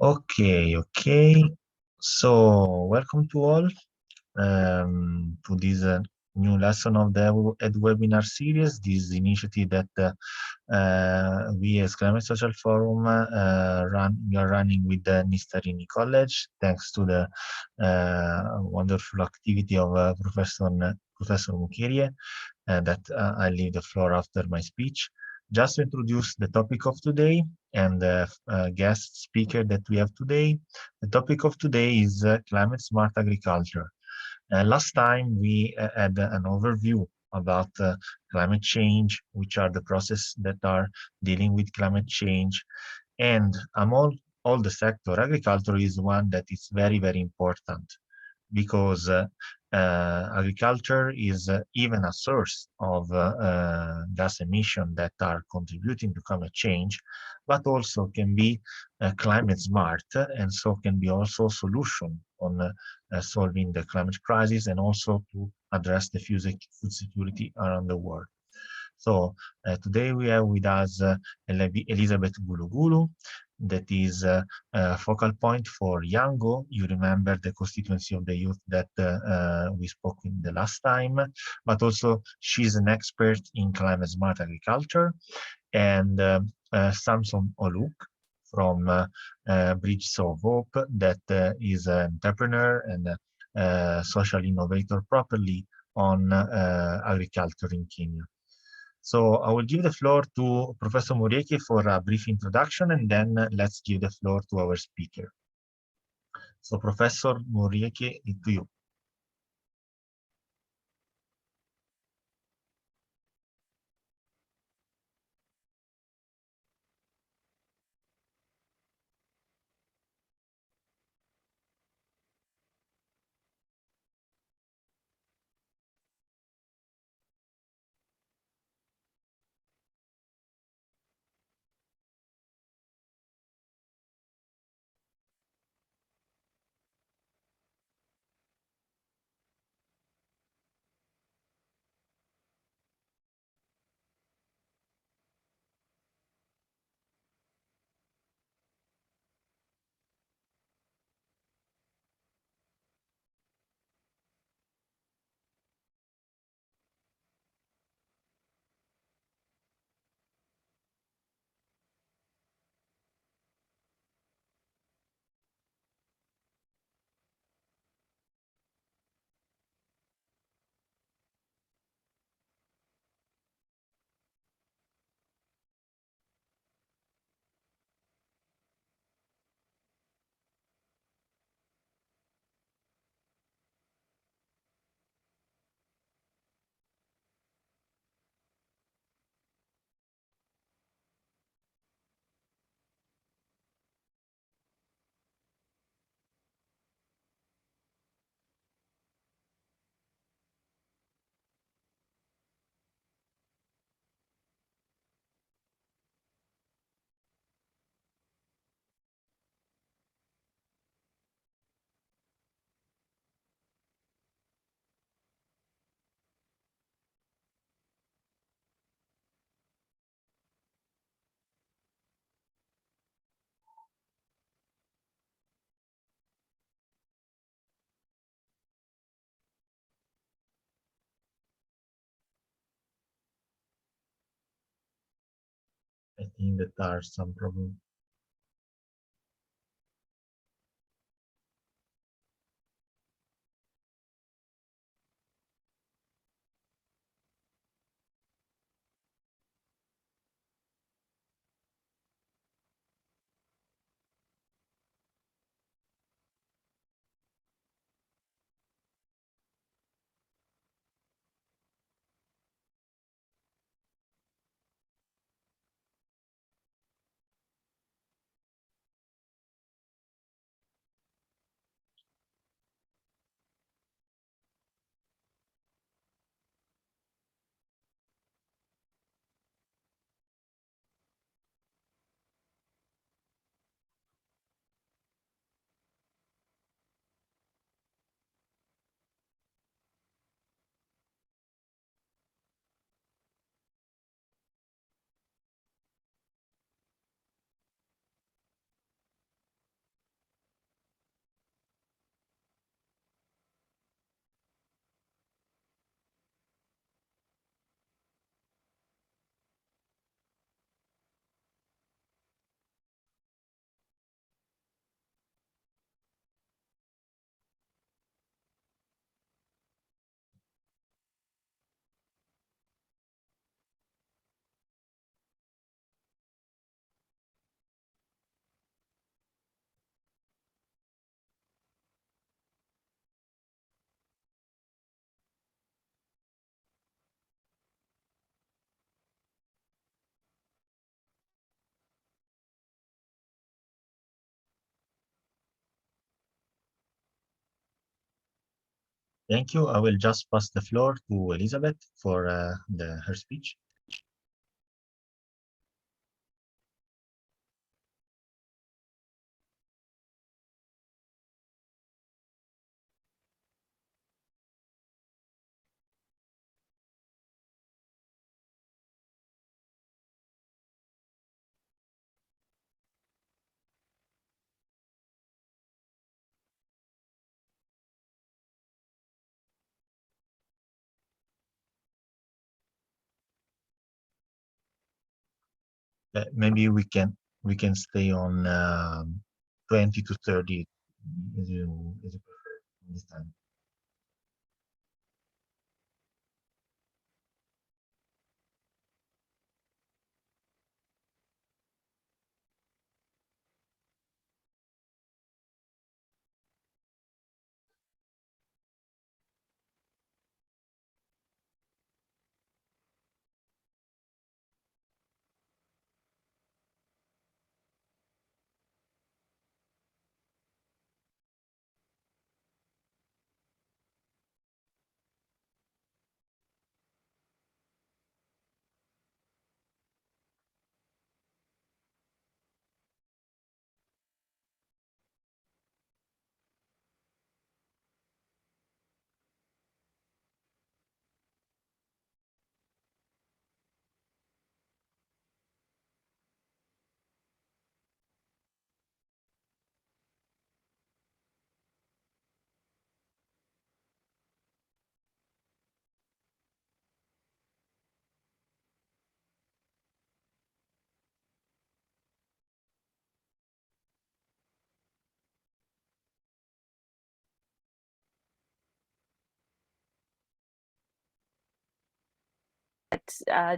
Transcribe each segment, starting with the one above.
Okay. So, welcome to all to this new lesson of the EduWebinar series. This initiative that we as Climate Social Forum we are running with the Nistarini College, thanks to the wonderful activity of Professor Mukirie, that I leave the floor after my speech. Just to introduce the topic of today and the guest speaker that we have today. The topic of today is climate smart agriculture. Last time we had an overview about climate change, which are the processes that are dealing with climate change. And among all the sector, agriculture is one that is very, very important because agriculture is even a source of gas emission that are contributing to climate change, but also can be climate smart, and so can be also solution on solving the climate crisis and also to address the food security around the world. So today we have with us Elizabeth Gulugulu, that is a focal point for Yango. You remember the constituency of the youth that we spoke in the last time, but also she's an expert in climate smart agriculture. And Samson Oloch from Bridges of Hope, that is an entrepreneur and social innovator properly on agriculture in Kenya. So I will give the floor to Professor Murieki for a brief introduction, and then let's give the floor to our speaker. So Professor Murieki, to you. I think that there are some problems. Thank you. I will just pass the floor to Elizabeth for her speech. Maybe we can stay on 20 to 30 as you prefer this time.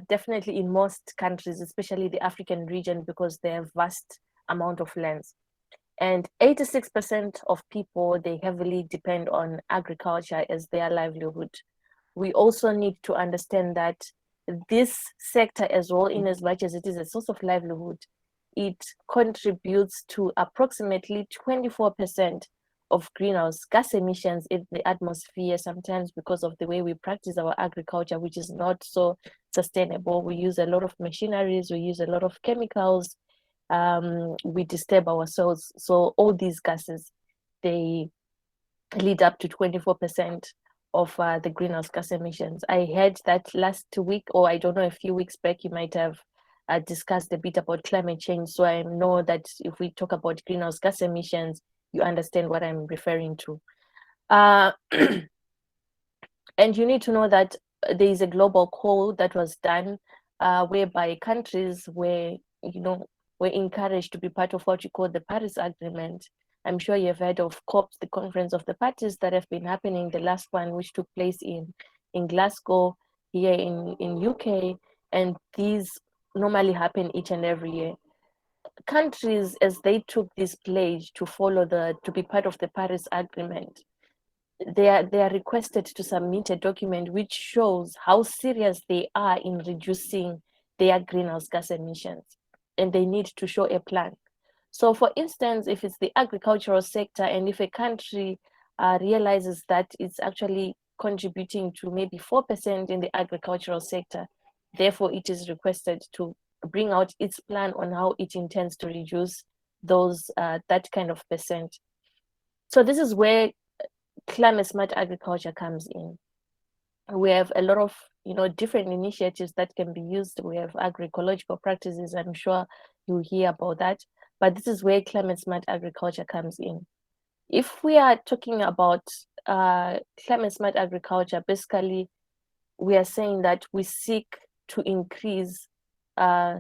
Definitely in most countries, especially the African region, because they have vast amount of lands. And 86% of people, they heavily depend on agriculture as their livelihood. We also need to understand that this sector as well, in as much as it is a source of livelihood, it contributes to approximately 24% of greenhouse gas emissions in the atmosphere, sometimes because of the way we practice our agriculture, which is not so sustainable. We use a lot of machineries, we use a lot of chemicals, we disturb our soils. So all these gases, they lead up to 24% of the greenhouse gas emissions. I heard that last week, or I don't know, a few weeks back, you might have discussed a bit about climate change. So I know that if we talk about greenhouse gas emissions, you understand what I'm referring to. And you need to know that there is a global call that was done whereby countries were encouraged to be part of what you call the Paris Agreement. I'm sure you've heard of COPs, the Conference of the Parties, that have been happening. The last one, which took place in Glasgow, here in UK, and these normally happen each and every year. Countries, as they took this pledge to be part of the Paris Agreement, they are requested to submit a document which shows how serious they are in reducing their greenhouse gas emissions, and they need to show a plan. So for instance, if it's the agricultural sector, and if a country realizes that it's actually contributing to maybe 4% in the agricultural sector, therefore it is requested to bring out its plan on how it intends to reduce those that kind of percent. So this is where climate smart agriculture comes in. We have a lot of different initiatives that can be used. We have agroecological practices. I'm sure you'll hear about that. But this is where climate smart agriculture comes in. If we are talking about climate smart agriculture, basically we are saying that we seek to increase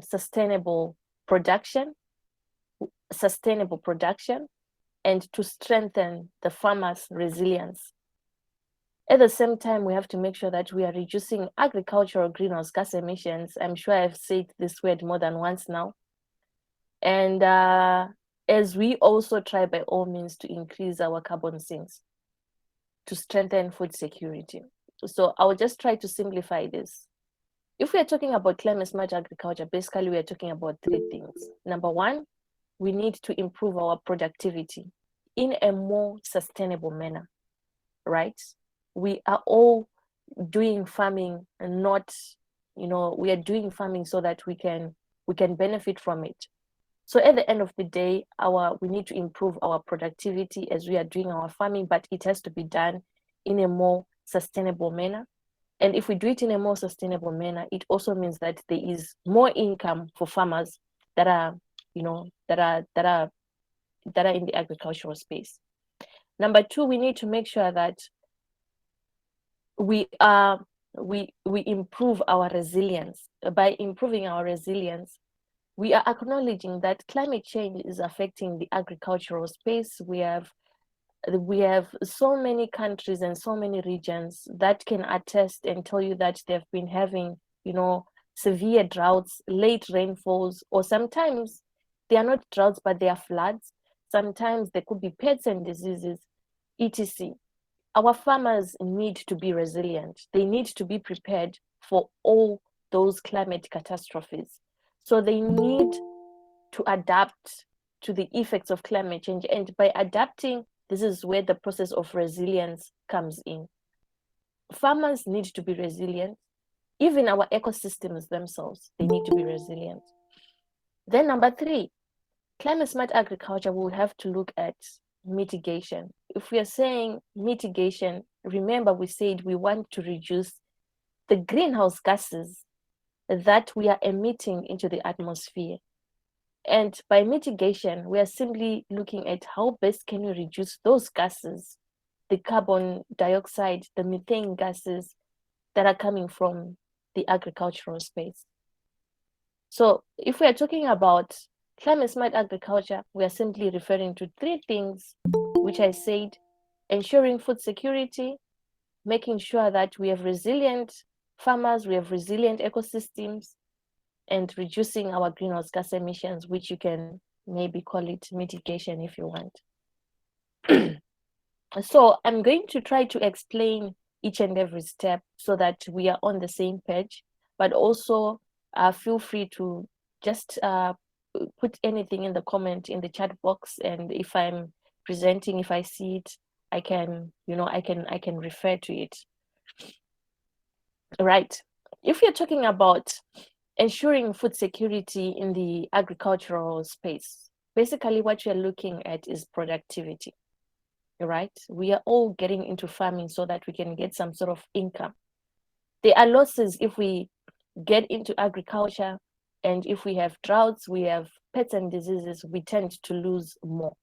sustainable production, and to strengthen the farmers' resilience. At the same time, we have to make sure that we are reducing agricultural greenhouse gas emissions. I'm sure I've said this word more than once now. And as we also try by all means to increase our carbon sinks to strengthen food security. So I'll just try to simplify this. If we are talking about climate smart agriculture, basically we are talking about three things. Number one, we need to improve our productivity in a more sustainable manner, right? we are all doing farming and not, we are doing farming so that we can benefit from it. So at the end of the day, we need to improve our productivity as we are doing our farming, but it has to be done in a more sustainable manner. And if we do it in a more sustainable manner, it also means that there is more income for farmers that are, that are in the agricultural space. Number two, we need to make sure that we improve our resilience. By improving our resilience, we are acknowledging that climate change is affecting the agricultural space. We have so many countries and so many regions that can attest and tell you that they've been having, severe droughts, late rainfalls, or sometimes they are not droughts, but they are floods. Sometimes there could be pests and diseases, etc. Our farmers need to be resilient. They need to be prepared for all those climate catastrophes. So they need to adapt to the effects of climate change. And by adapting, this is where the process of resilience comes in. Farmers need to be resilient. Even our ecosystems themselves, they need to be resilient. Then number three, climate smart agriculture will have to look at mitigation. If we are saying mitigation, remember we said we want to reduce the greenhouse gases that we are emitting into the atmosphere. And by mitigation, we are simply looking at how best can we reduce those gases, the carbon dioxide, the methane gases that are coming from the agricultural space. So if we are talking about climate smart agriculture, we are simply referring to three things, which I said: ensuring food security, making sure that we have resilient farmers, we have resilient ecosystems, and reducing our greenhouse gas emissions, which you can maybe call it mitigation if you want. So I'm going to try to explain each and every step so that we are on the same page, but also feel free to just put anything in the comment in the chat box, and if I'm presenting, if I see it, I can refer to it. Right. If you're talking about ensuring food security in the agricultural space, basically what you're looking at is productivity, right? We are all getting into farming so that we can get some sort of income. There are losses if we get into agriculture, and if we have droughts, we have pests and diseases, we tend to lose more.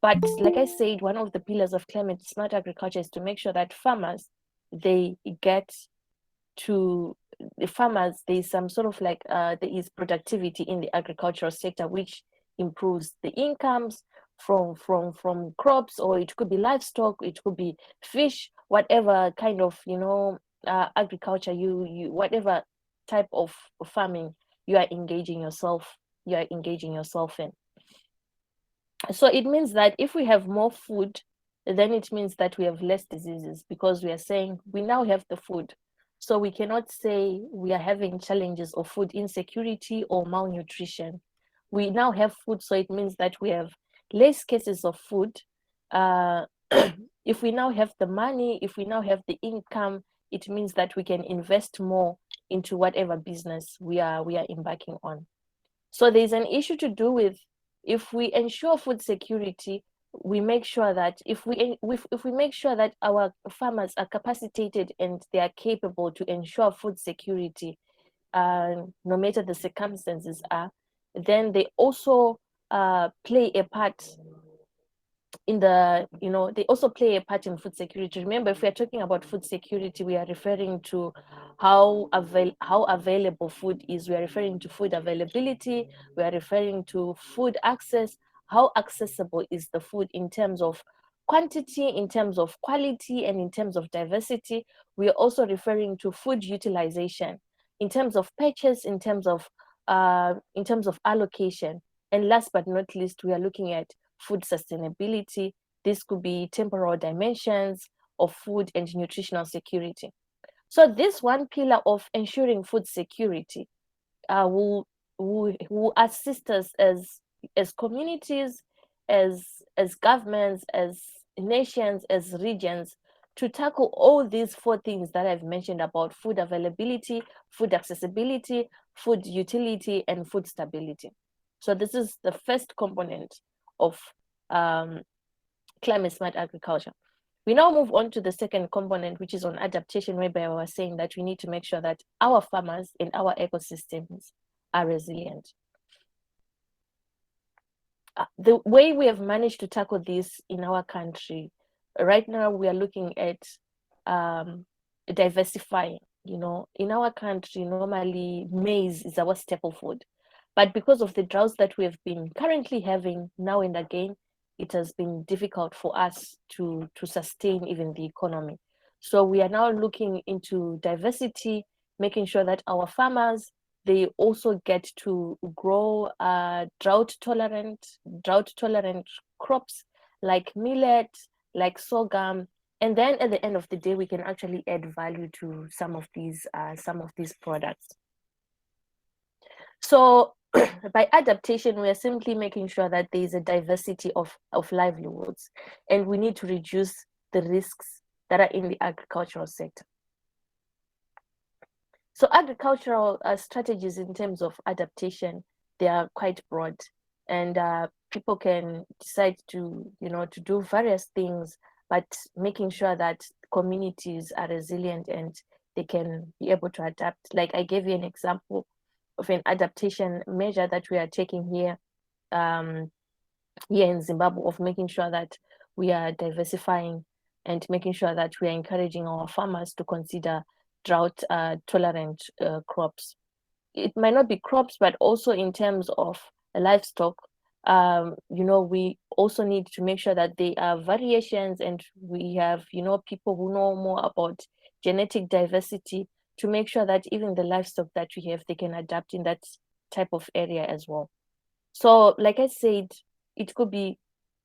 But like I said, one of the pillars of climate smart agriculture is to make sure that farmers, they get to the farmers, there's some sort of like there is productivity in the agricultural sector, which improves the incomes from crops, or it could be livestock, it could be fish, whatever kind of agriculture you whatever type of farming you are engaging yourself in. So it means that if we have more food, then it means that we have less diseases, because we are saying we now have the food. So we cannot say we are having challenges of food insecurity or malnutrition. We now have food, so it means that we have less cases of food. If we now have the money, if we now have the income, it means that we can invest more into whatever business we are embarking on. So there's an issue to do with, if we ensure food security, we make sure that if we make sure that our farmers are capacitated and they are capable to ensure food security, no matter the circumstances are, then they also play a part in the, they also play a part in food security. Remember, if we are talking about food security, we are referring to how available food is. We are referring to food availability. We are referring to food access. How accessible is the food in terms of quantity, in terms of quality, and in terms of diversity. We are also referring to food utilization in terms of purchase, in terms of allocation. And last but not least, we are looking at food sustainability. This could be temporal dimensions of food and nutritional security. So this one pillar of ensuring food security will assist us as communities, as governments, as nations, as regions, to tackle all these four things that I've mentioned about food availability, food accessibility, food utility, and food stability. So this is the first component of climate smart agriculture. We now move on to the second component, which is on adaptation, whereby I was saying that we need to make sure that our farmers and our ecosystems are resilient. The way we have managed to tackle this in our country, right now we are looking at diversifying. You know, in our country, normally maize is our staple food. But because of the droughts that we have been currently having now and again, it has been difficult for us to sustain even the economy. So we are now looking into diversity, making sure that our farmers, they also get to grow drought tolerant crops like millet, like sorghum, and then at the end of the day we can actually add value to some of these products. So by adaptation, we are simply making sure that there is a diversity of livelihoods, and we need to reduce the risks that are in the agricultural sector. So agricultural strategies in terms of adaptation, they are quite broad, and people can decide to, to do various things, but making sure that communities are resilient and they can be able to adapt. Like I gave you an example of an adaptation measure that we are taking here, here in Zimbabwe, of making sure that we are diversifying and making sure that we are encouraging our farmers to consider drought tolerant crops. It might not be crops, but also in terms of livestock, we also need to make sure that there are variations, and we have, people who know more about genetic diversity to make sure that even the livestock that we have, they can adapt in that type of area as well. So like I said, it could be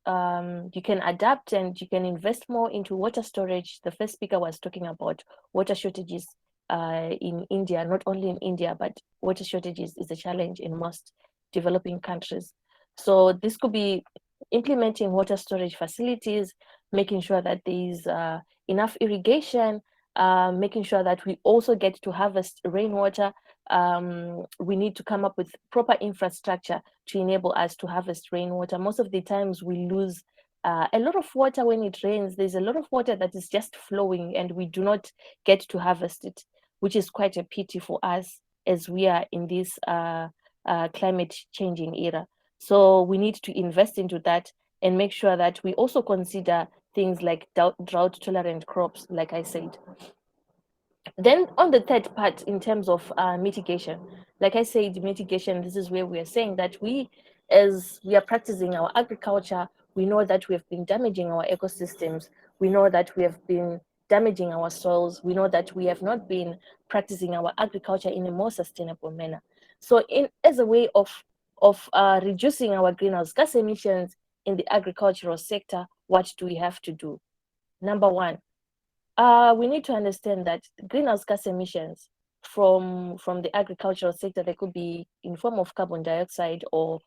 you can adapt and you can invest more into water storage. The first speaker was talking about water shortages in India, not only in India, but water shortages is a challenge in most developing countries. So this could be implementing water storage facilities, making sure that there is enough irrigation, making sure that we also get to harvest rainwater. We need to come up with proper infrastructure to enable us to harvest rainwater. Most of the times we lose a lot of water when it rains. There's a lot of water that is just flowing and we do not get to harvest it, which is quite a pity for us as we are in this climate changing era. So we need to invest into that and make sure that we also consider things like drought tolerant crops, like I said. Then on the third part, in terms of mitigation, like I said, mitigation, this is where we are saying that as we are practicing our agriculture, we know that we have been damaging our ecosystems. We know that we have been damaging our soils. We know that we have not been practicing our agriculture in a more sustainable manner. So as a way of reducing our greenhouse gas emissions in the agricultural sector, what do we have to do? Number one, we need to understand that greenhouse gas emissions from the agricultural sector, they could be in form of carbon dioxide or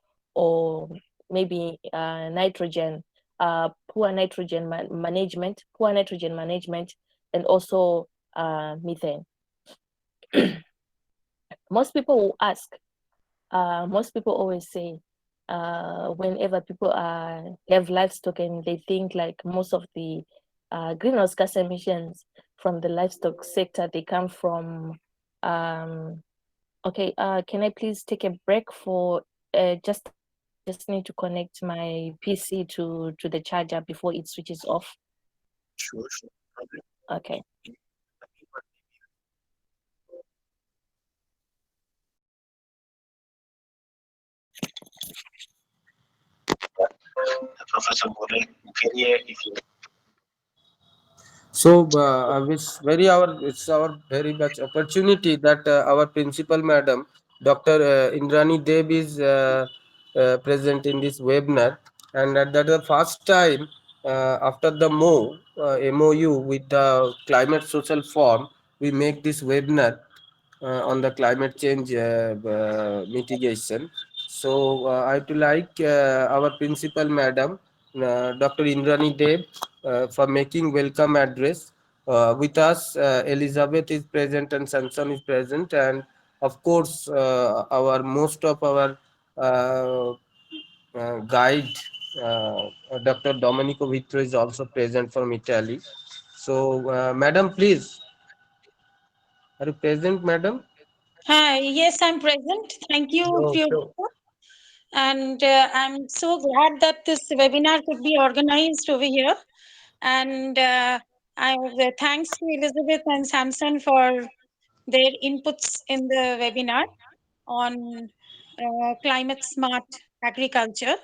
maybe nitrogen, poor nitrogen management, and also methane. Most people will ask, most people always say, whenever people have livestock and they think like most of the greenhouse gas emissions from the livestock sector, they come from, okay, can I please take a break for just a minute? I just need to connect my PC to the charger before it switches off. Sure, sure. Okay. Professor Muriel, if you So I wish it's our very much opportunity that our principal madam, Dr. Indrani Deb is present in this webinar, and that the first time after the MOU with the Climate Social Forum, we make this webinar on the climate change mitigation. So I would like our principal madam, Dr. Indrani Deb, for making welcome address With us, Elizabeth is present and Samson is present, and of course, our most of our guide, Dr. Domenico Vitro, is also present from Italy. So, madam, please, are you present, madam? Hi, yes, I'm present. Thank you, So, Pure. And I'm so glad that this webinar could be organized over here. And thanks to Elizabeth and Samson for their inputs in the webinar on climate smart agriculture.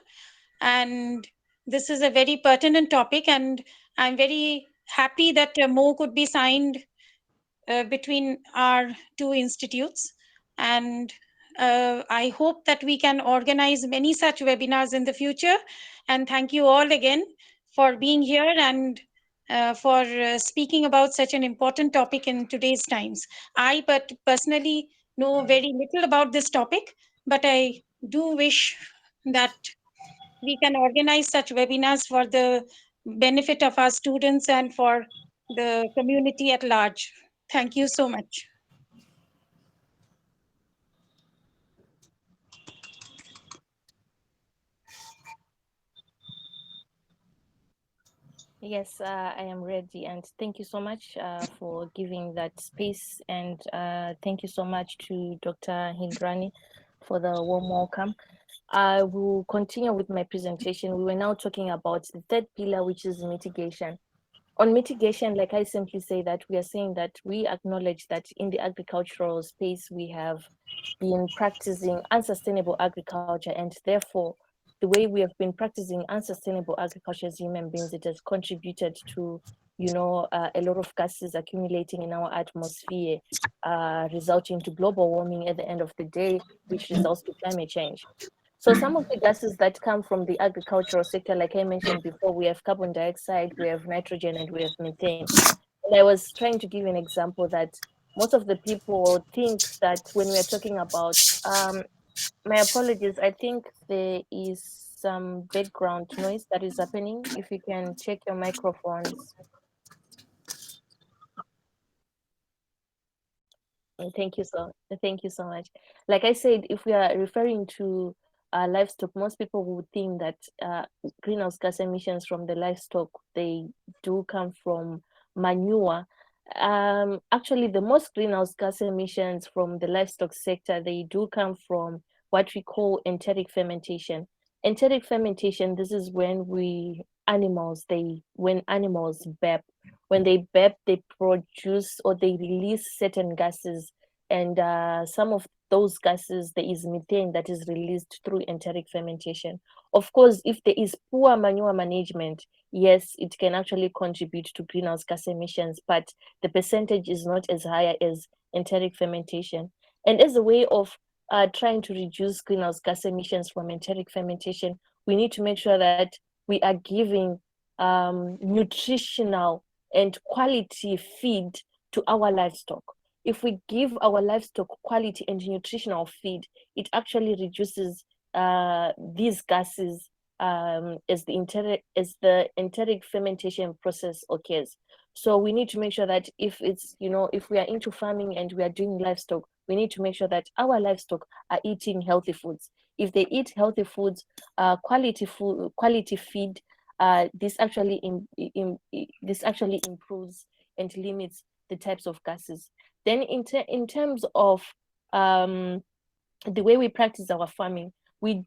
And this is a very pertinent topic, and I'm very happy that more could be signed between our two institutes. And I hope that we can organize many such webinars in the future. And thank you all again for being here and for speaking about such an important topic in today's times. But personally know very little about this topic, but I do wish that we can organize such webinars for the benefit of our students and for the community at large. Thank you so much. Yes, I am ready, and thank you so much for giving that space, and thank you so much to Dr. Hindrani for the warm welcome. I will continue with my presentation. We were now talking about the third pillar, which is mitigation. On mitigation, like I simply say that we are saying that we acknowledge that in the agricultural space, we have been practicing unsustainable agriculture, and therefore the way we have been practicing unsustainable agriculture as human beings, it has contributed to, a lot of gases accumulating in our atmosphere, resulting to global warming at the end of the day, which results to climate change. So some of the gases that come from the agricultural sector, like I mentioned before, we have carbon dioxide, we have nitrogen, and we have methane. And I was trying to give an example that most of the people think that when we are talking about, my apologies, I think there is some background noise that is happening. If you can check your microphones. Thank you so much. Like I said, if we are referring to livestock, most people would think that greenhouse gas emissions from the livestock, they do come from manure. Actually, the most greenhouse gas emissions from the livestock sector, they do come from what we call enteric fermentation. Enteric fermentation, this is when when animals burp. When they burp, they produce or they release certain gases, and some of those gases, there is methane that is released through enteric fermentation. Of course, if there is poor manure management, yes, it can actually contribute to greenhouse gas emissions, but the percentage is not as high as enteric fermentation. And as a way of trying to reduce greenhouse gas emissions from enteric fermentation, we need to make sure that we are giving nutritional and quality feed to our livestock. If we give our livestock quality and nutritional feed, it actually reduces these gases as the enteric fermentation process occurs. So we need to make sure that if we are into farming and we are doing livestock, we need to make sure that our livestock are eating healthy foods. If they eat healthy foods, quality feed, this actually improves and limits the types of gases. Then in terms of the way we practice our farming, we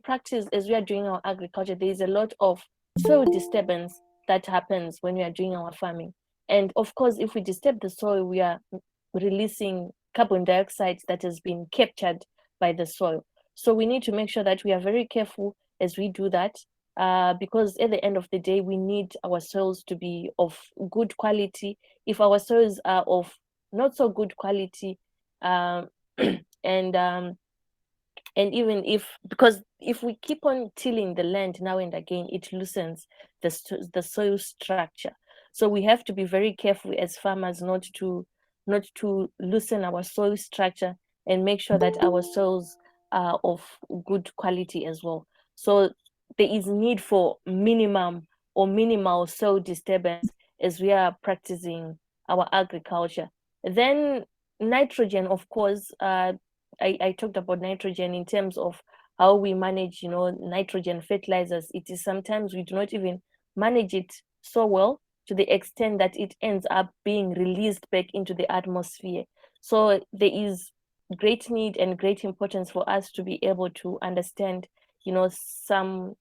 practice as we are doing our agriculture. There is a lot of soil disturbance that happens when we are doing our farming. And of course, if we disturb the soil, we are releasing carbon dioxide that has been captured by the soil. So we need to make sure that we are very careful as we do that, because at the end of the day, we need our soils to be of good quality. If our soils are of not so good quality, and even because if we keep on tilling the land now and again, it loosens the soil structure. So we have to be very careful as farmers not to loosen our soil structure, and make sure that our soils are of good quality as well. So there is need for minimum or minimal soil disturbance as we are practicing our agriculture. Then nitrogen, of course, I talked about nitrogen in terms of how we manage, nitrogen fertilizers. It is sometimes we do not even manage it so well, to the extent that it ends up being released back into the atmosphere. So there is great need and great importance for us to be able to understand, some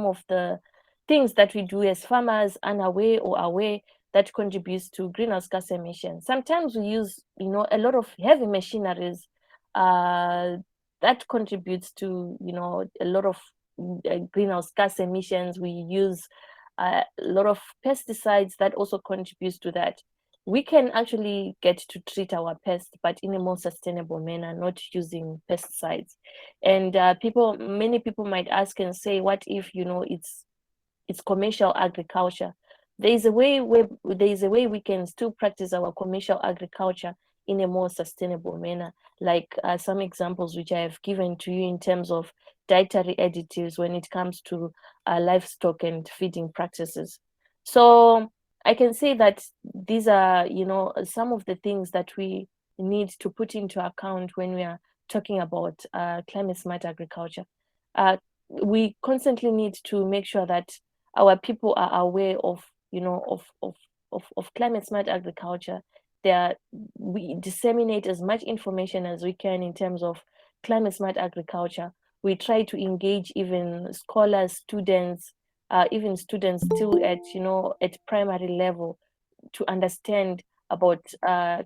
of the things that we do as farmers, unaware or aware, that contributes to greenhouse gas emissions. Sometimes we use, a lot of heavy machineries that contributes to, a lot of greenhouse gas emissions. We use a lot of pesticides that also contributes to that. We can actually get to treat our pests, but in a more sustainable manner, not using pesticides. And many people might ask and say, what if, it's commercial agriculture? There is a way we can still practice our commercial agriculture in a more sustainable manner, like some examples which I have given to you in terms of dietary additives when it comes to livestock and feeding practices. So I can say that these are, some of the things that we need to put into account when we are talking about climate smart agriculture. We constantly need to make sure that our people are aware of, of climate smart agriculture. We disseminate as much information as we can in terms of climate smart agriculture. We try to engage even scholars, students, even students still at primary level, to understand about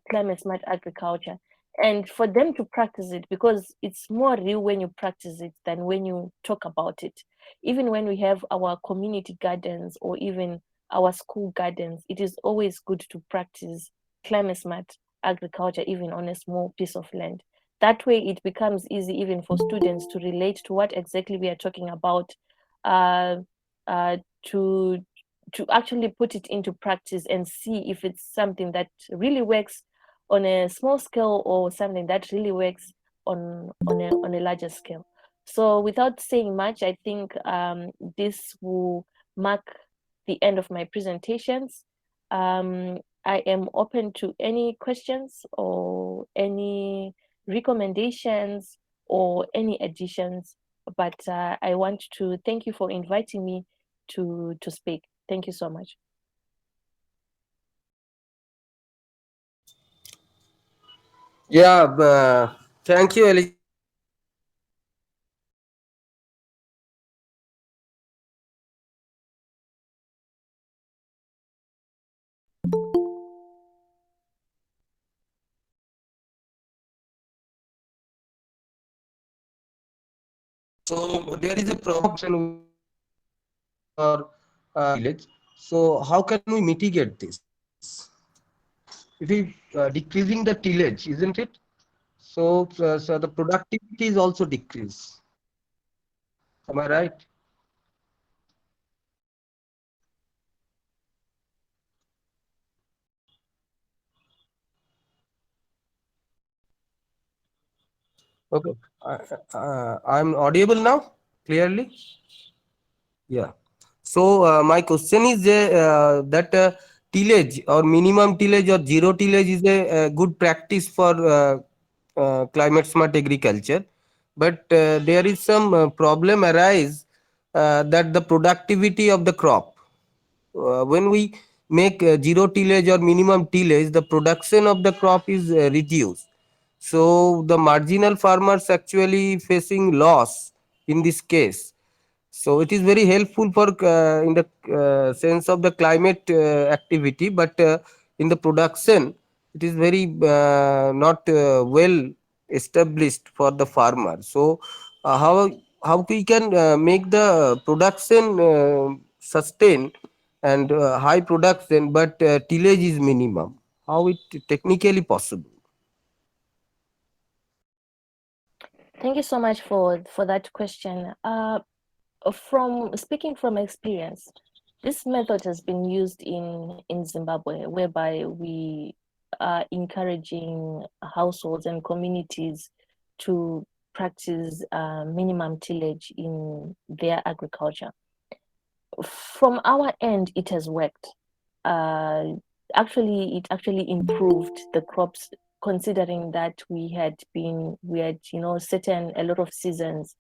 climate smart agriculture, and for them to practice it, because it's more real when you practice it than when you talk about it. Even when we have our community gardens or even our school gardens, it is always good to practice climate smart agriculture even on a small piece of land. That way it becomes easy even for students to relate to what exactly we are talking about, uh, uh, to actually put it into practice and see if it's something that really works on a small scale or something that really works on a larger scale. So without saying much, I think this will mark the end of my presentations. I am open to any questions or any recommendations or any additions, but I want to thank you for inviting me to speak. Thank you so much. Yeah, thank you, Elizabeth. So there is a problem or village. So how can we mitigate this? It is decreasing the tillage, isn't it? So the productivity is also decreased. Am I right? Okay. I'm audible now clearly. Yeah. So my question is that tillage or minimum tillage or zero tillage is a good practice for climate smart agriculture, but there is some problem arise that the productivity of the crop. When we make zero tillage or minimum tillage, the production of the crop is reduced. So the marginal farmers actually facing loss in this case. So it is very helpful for in the sense of the climate activity, but in the production it is very not well established for the farmer. So how we can make the production sustain and high production, but tillage is minimum? How it technically possible? Thank you so much for that question. From speaking from experience, this method has been used in Zimbabwe, whereby we are encouraging households and communities to practice minimum tillage in their agriculture. from our end, it has worked. Actually, it actually improved the crops, considering that we had a lot of seasons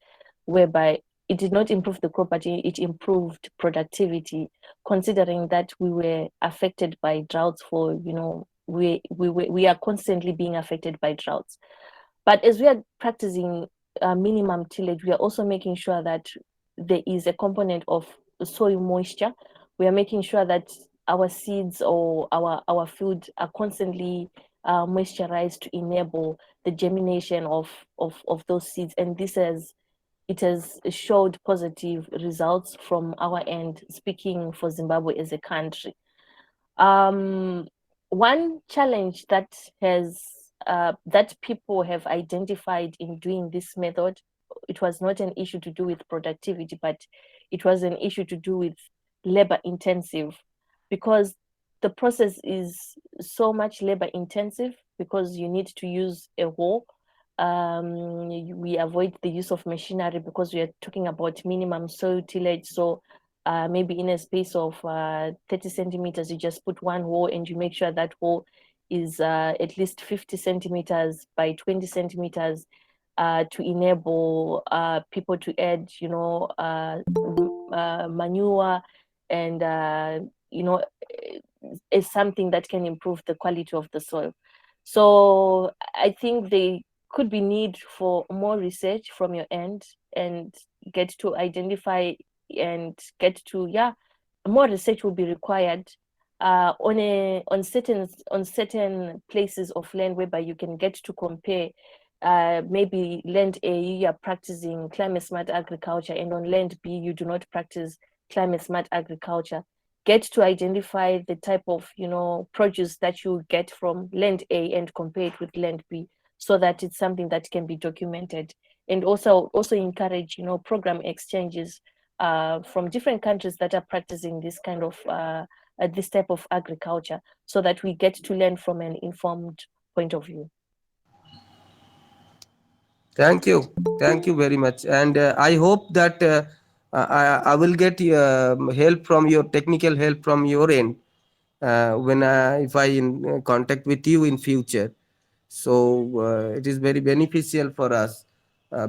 whereby it did not improve the crop, but it improved productivity, considering that we were affected by droughts for, we are constantly being affected by droughts. But as we are practicing minimum tillage, we are also making sure that there is a component of soil moisture. We are making sure that our seeds or our food are constantly moisturized to enable the germination of those seeds. And it has showed positive results from our end, speaking for Zimbabwe as a country. One challenge that people have identified in doing this method, it was not an issue to do with productivity, but it was an issue to do with labor intensive, because the process is so much labor intensive, because you need to use a hoe. We avoid the use of machinery because we are talking about minimum soil tillage. So maybe in a space of 30 centimeters, you just put one hole, and you make sure that hole is at least 50 centimeters by 20 centimeters to enable people to add, manure, and, is something that can improve the quality of the soil. So I think there could be need for more research from your end, and get to identify and get to, more research will be required on certain places of land whereby you can get to compare. Maybe land A, you are practicing climate smart agriculture, and on land B, you do not practice climate smart agriculture. Get to identify the type of produce that you get from land A and compare it with land B, so that it's something that can be documented. And also encourage program exchanges from different countries that are practicing this kind of this type of agriculture, so that we get to learn from an informed point of view. Thank you very much, and I hope that I will get help from your technical help from your end when if I in contact with you in future. So it is very beneficial for us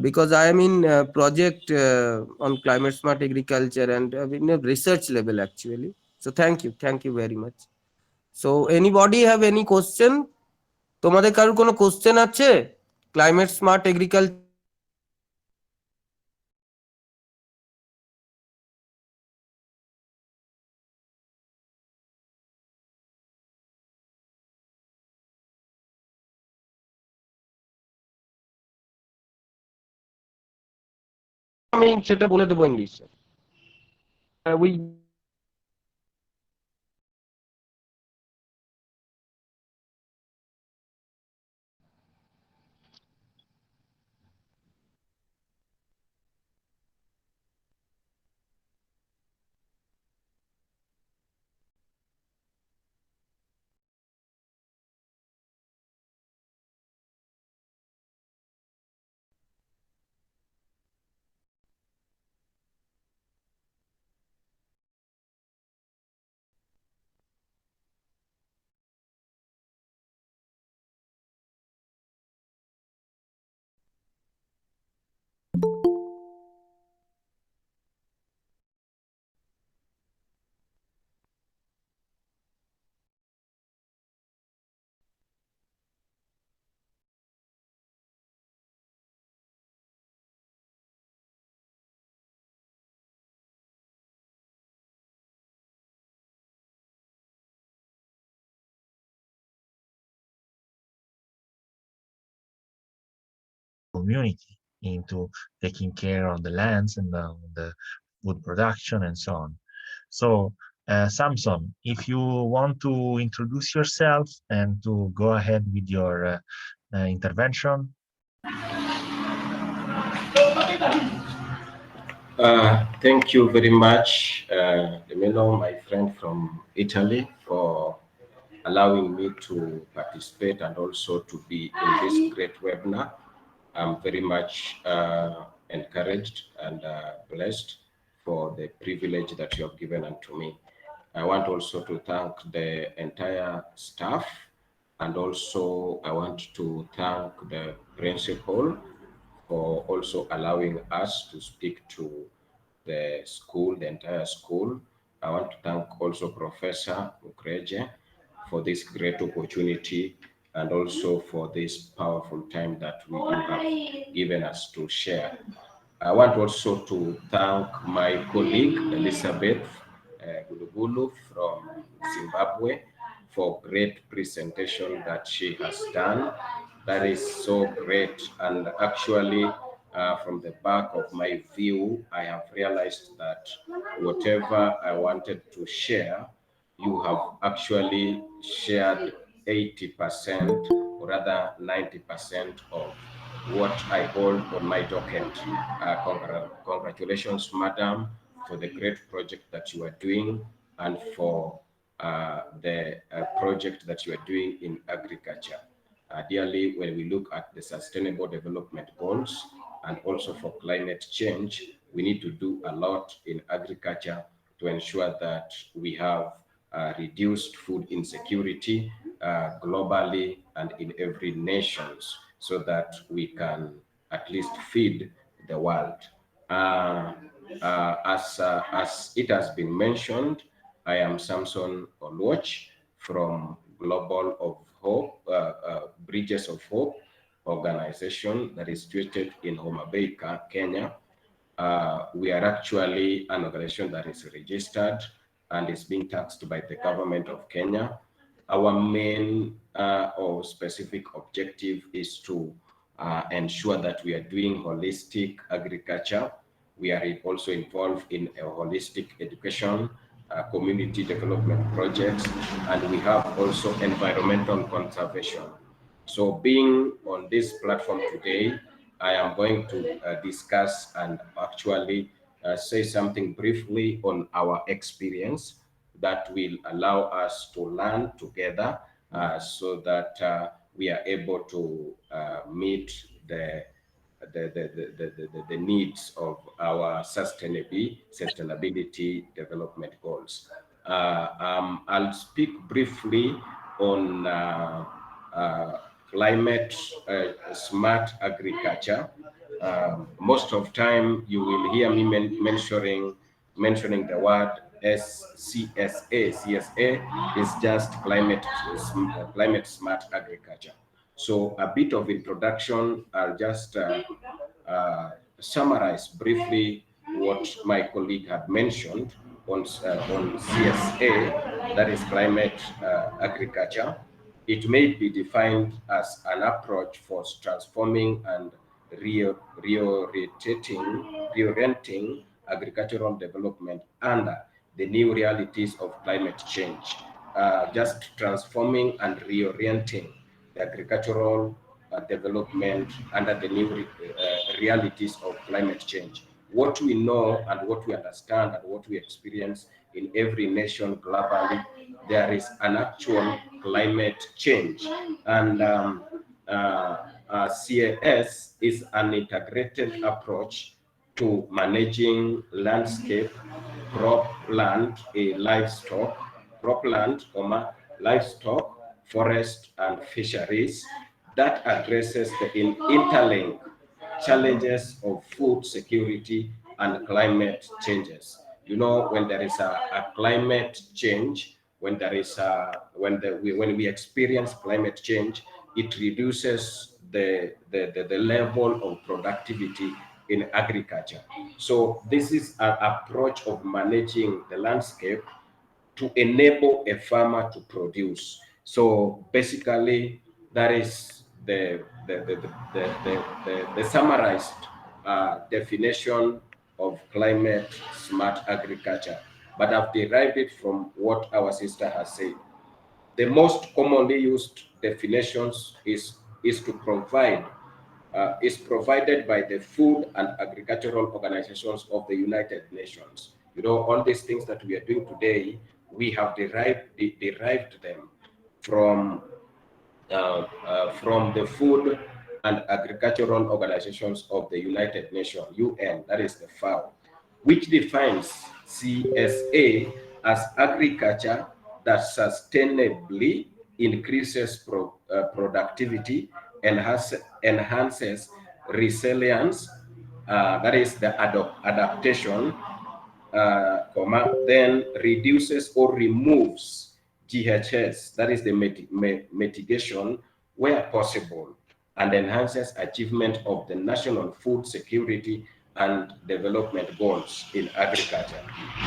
because I am in project on climate smart agriculture and in a research level actually. So thank you very much. So anybody have any question? তোমাদের কারোর কোনো question আছে climate smart agriculture? আমি সেটা বলে দেবো ইংলিশে। We community into taking care of the lands and the food production and so on. So, Samson, if you want to introduce yourself and to go ahead with your intervention. Thank you very much, Emilio, my friend from Italy, for allowing me to participate and also to be in this great webinar. I'm very much encouraged and blessed for the privilege that you have given unto me. I want also to thank the entire staff, and also I want to thank the principal for also allowing us to speak to the school, the entire school. I want to thank also Professor Mukreje for this great opportunity, and also for this powerful time that you have given us to share. I want also to thank my colleague Elizabeth Gulugulu from Zimbabwe for great presentation that she has done. That is so great, and actually from the back of my view, I have realized that whatever I wanted to share, you have actually shared 80% or rather 90% of what I hold on my docket. Congratulations, madam, for the great project that you are doing, and for the project that you are doing in agriculture. Dearly, when we look at the Sustainable Development Goals and also for climate change, we need to do a lot in agriculture to ensure that we have reduced food insecurity globally and in every nation, so that we can at least feed the world. As it has been mentioned, I am Samson Oloch from Global of Hope, Bridges of Hope organization that is situated in Homa Bay, Kenya. We are actually an organization that is registered and is being taxed by the government of Kenya. Our main or specific objective is to ensure that we are doing holistic agriculture. We are also involved in a holistic education, community development projects, and we have also environmental conservation. So being on this platform today, I am going to discuss and actually say something briefly on our experience that will allow us to learn together so that we are able to meet the needs of our sustainability development goals. I'll speak briefly on climate smart agriculture. Most of time you will hear me mentioning the word CSA. CSA is just climate smart agriculture. So a bit of introduction. I'll just summarize briefly what my colleague had mentioned on CSA, that is climate agriculture. It may be defined as an approach for transforming and reorienting agricultural development under the new realities of climate change. Just transforming and reorienting the agricultural development under the new realities of climate change. What we know and what we understand and what we experience in every nation globally, there is an actual climate change. And CAS is an integrated approach to managing landscape, cropland, livestock, forest, and fisheries that addresses the interlinked challenges of food security and climate changes. You know, when there is a climate change, when we experience climate change, it reduces the level of productivity in agriculture. So this is an approach of managing the landscape to enable a farmer to produce. So basically, that is the summarized definition of climate smart agriculture. But I've derived it from what our sister has said. The most commonly used definitions is provided by the Food and Agricultural Organizations of the United Nations. You know, all these things that we are doing today, we have derived them from the Food and Agricultural Organizations of the United Nations, UN, that is the FAO. which defines CSA as agriculture that sustainably increases productivity, enhances resilience, that is the adaptation, then reduces or removes GHS, that is the mitigation where possible, and enhances achievement of the national food security and development goals in agriculture.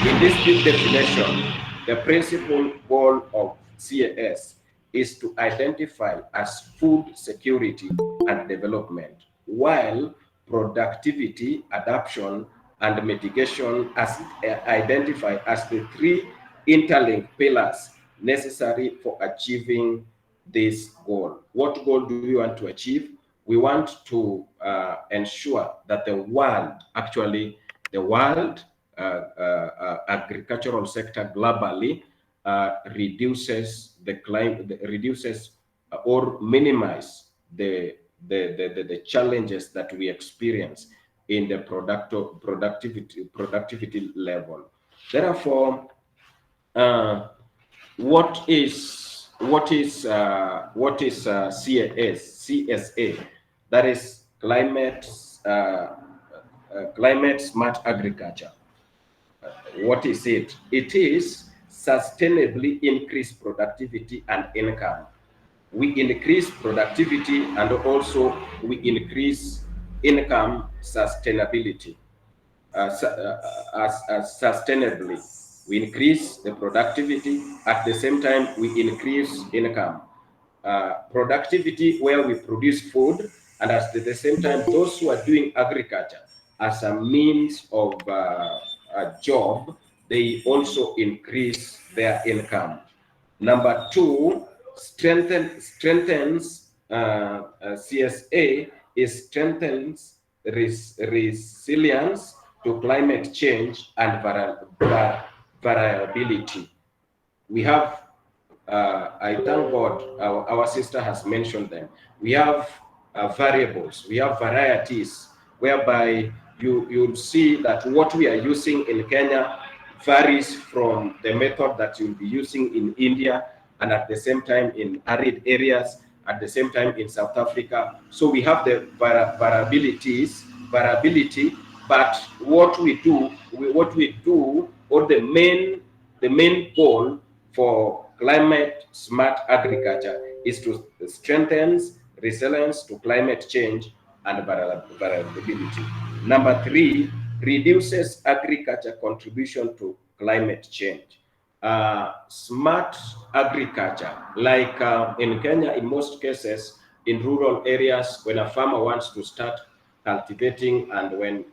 In this deep definition, the principal goal of CAS is to identify as food security and development, while productivity, adaptation, and mitigation as identified as the three interlinked pillars necessary for achieving this goal. What goal do we want to achieve? We want to ensure that the world, actually the world agricultural sector globally reduces the climate, reduces or minimize the challenges that we experience in the productivity level. Therefore, what is CSA? That is climate smart agriculture. What is it? It is sustainably increase productivity and income. We increase productivity and also we increase income sustainability. Sustainably, we increase the productivity, at the same time we increase income. Productivity where we produce food, and at the same time those who are doing agriculture as a means of a job, they also increase their income. Number two, strengthens CSA is strengthens resilience to climate change and variability. We have, I thank God, our sister has mentioned them. We have variables, we have varieties, whereby you'll see that what we are using in Kenya varies from the method that you'll be using in India, and at the same time in arid areas, at the same time in South Africa. So we have the variability, but what we do, or the main goal for climate smart agriculture is to strengthen resilience to climate change and variability. Number three, reduces agriculture contribution to climate change. Smart agriculture, like in Kenya, in most cases, in rural areas, when a farmer wants to start cultivating, and when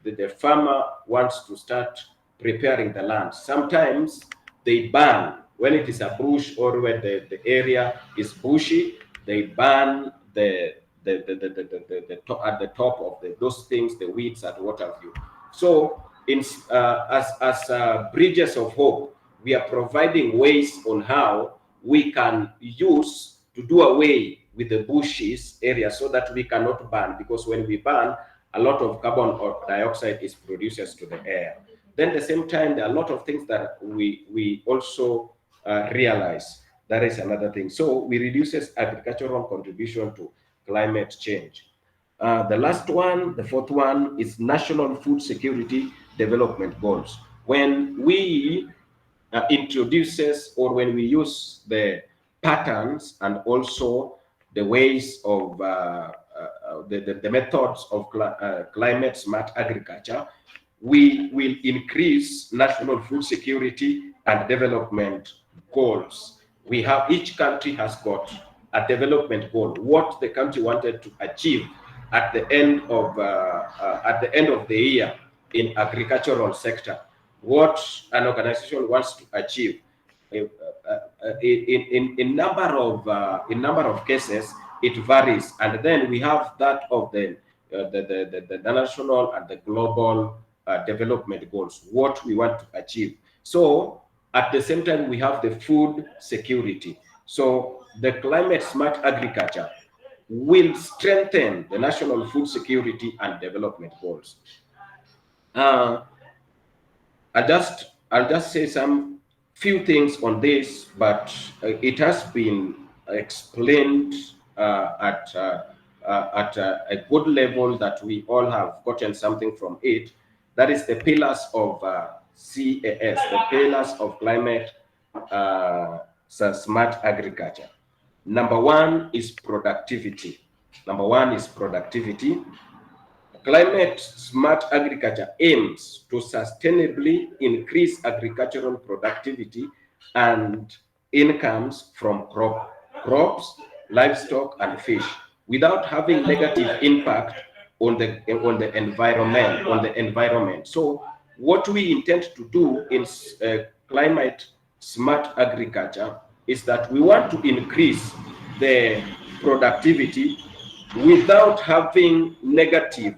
the farmer wants to start preparing the land, sometimes they burn. When it is a bush or when the area is bushy, they burn at the top of those things, the weeds and what have you. So as Bridges of Hope, we are providing ways on how we can use to do away with the bushes area so that we cannot burn, because when we burn, a lot of carbon dioxide is produced to the air. Then at the same time, there are a lot of things that we also realize. That is another thing. So we reduces agricultural contribution to climate change. The last one, the fourth one, is national food security development goals. When we introduces, or when we use the patterns and also the ways of the methods of climate smart agriculture, we will increase national food security and development goals. We have, each country has got a development goal, what the country wanted to achieve at the end of the year in agricultural sector, what an organization wants to achieve. In number of cases, it varies, and then we have that of the national and the global development goals, what we want to achieve. So at the same time, we have the food security. So the climate smart agriculture will strengthen the national food security and development goals. I'll just say some few things on this, but it has been explained at a good level that we all have gotten something from it. That is the pillars of CAS, the pillars of climate smart agriculture. Number one is productivity. Number one is productivity. Climate smart agriculture aims to sustainably increase agricultural productivity and incomes from crops, livestock, and fish without having negative impact on the environment. So what we intend to do in climate smart agriculture is that we want to increase the productivity without having negative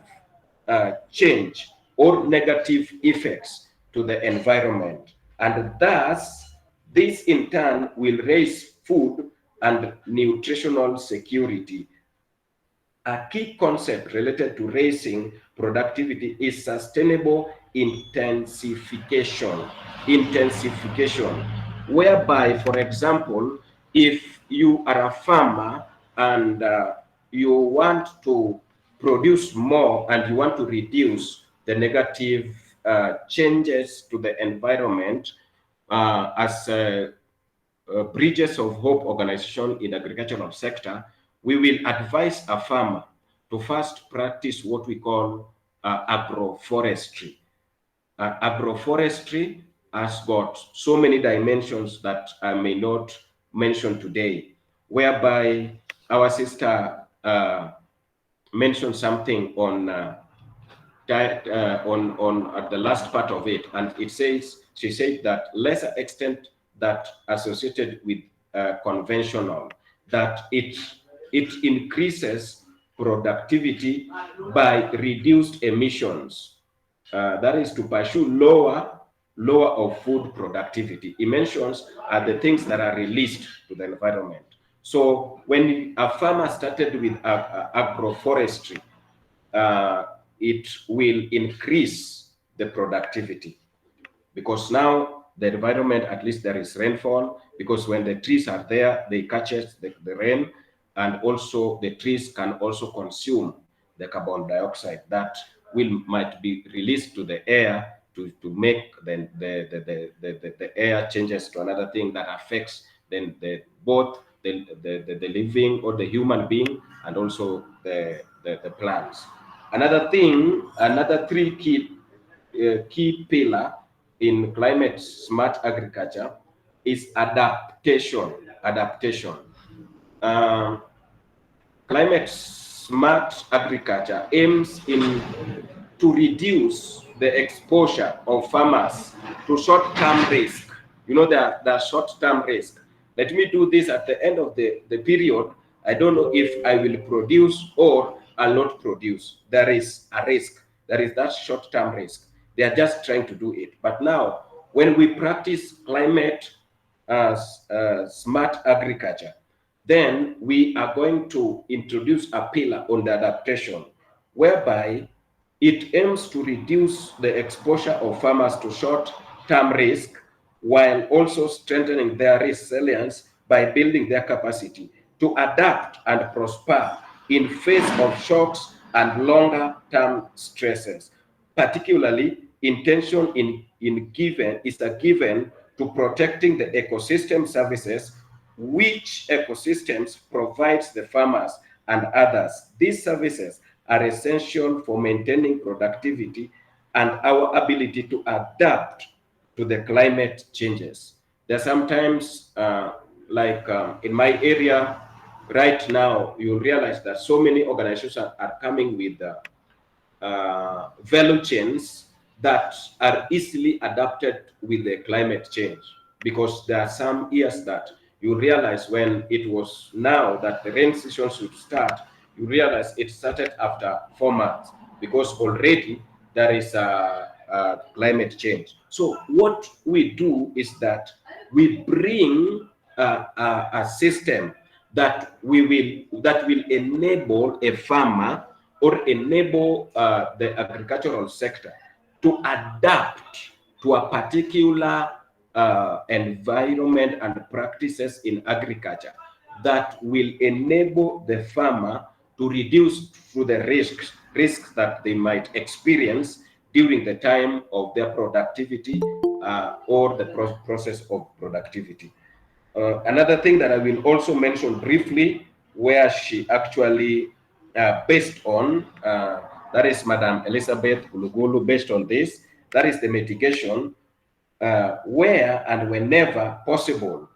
change or negative effects to the environment. And thus, this in turn will raise food and nutritional security. A key concept related to raising productivity is sustainable intensification. Whereby, for example, if you are a farmer and you want to produce more and you want to reduce the negative changes to the environment, as Bridges of Hope organization in agricultural sector, we will advise a farmer to first practice what we call agroforestry. Agroforestry has got so many dimensions that I may not mention today, whereby our sister mentioned something on at the last part of it, and she said that lesser extent that associated with conventional, that it increases productivity by reduced emissions. That is to pursue lower of food productivity. Emissions are the things that are released to the environment. So when a farmer started with agroforestry, it will increase the productivity, because now the environment, at least there is rainfall, because when the trees are there, they catch the rain, and also the trees can also consume the carbon dioxide that might be released to the air to make the air changes to another thing that affects then both the living or the human being and also the plants. Another thing, another three key pillar in climate smart agriculture is adaptation. Climate smart agriculture aims to reduce the exposure of farmers to short-term risk. You know, the short-term risk. Let me do this at the end of the period. I don't know if I will produce or I'll not produce. There is a risk. There is that short-term risk. They are just trying to do it. But now, when we practice climate smart agriculture, then we are going to introduce a pillar on the adaptation, whereby it aims to reduce the exposure of farmers to short-term risk while also strengthening their resilience by building their capacity to adapt and prosper in face of shocks and longer-term stresses. Particularly, intention is a given to protecting the ecosystem services which ecosystems provides the farmers and others. These services are essential for maintaining productivity and our ability to adapt to the climate changes. There are sometimes, in my area right now, you realize that so many organizations are coming with value chains that are easily adapted with the climate change, because there are some years that you realize when it was now that the rain season should start, you realize it started after 4 months because already there is a climate change. So what we do is that we bring a system that will enable a farmer or enable the agricultural sector to adapt to a particular environment and practices in agriculture that will enable the farmer to reduce through the risks that they might experience during the time of their productivity or the process of productivity. Another thing that I will also mention briefly, where she actually based on, that is Madam Elizabeth Gulugulu, based on this, that is the mitigation, where and whenever possible,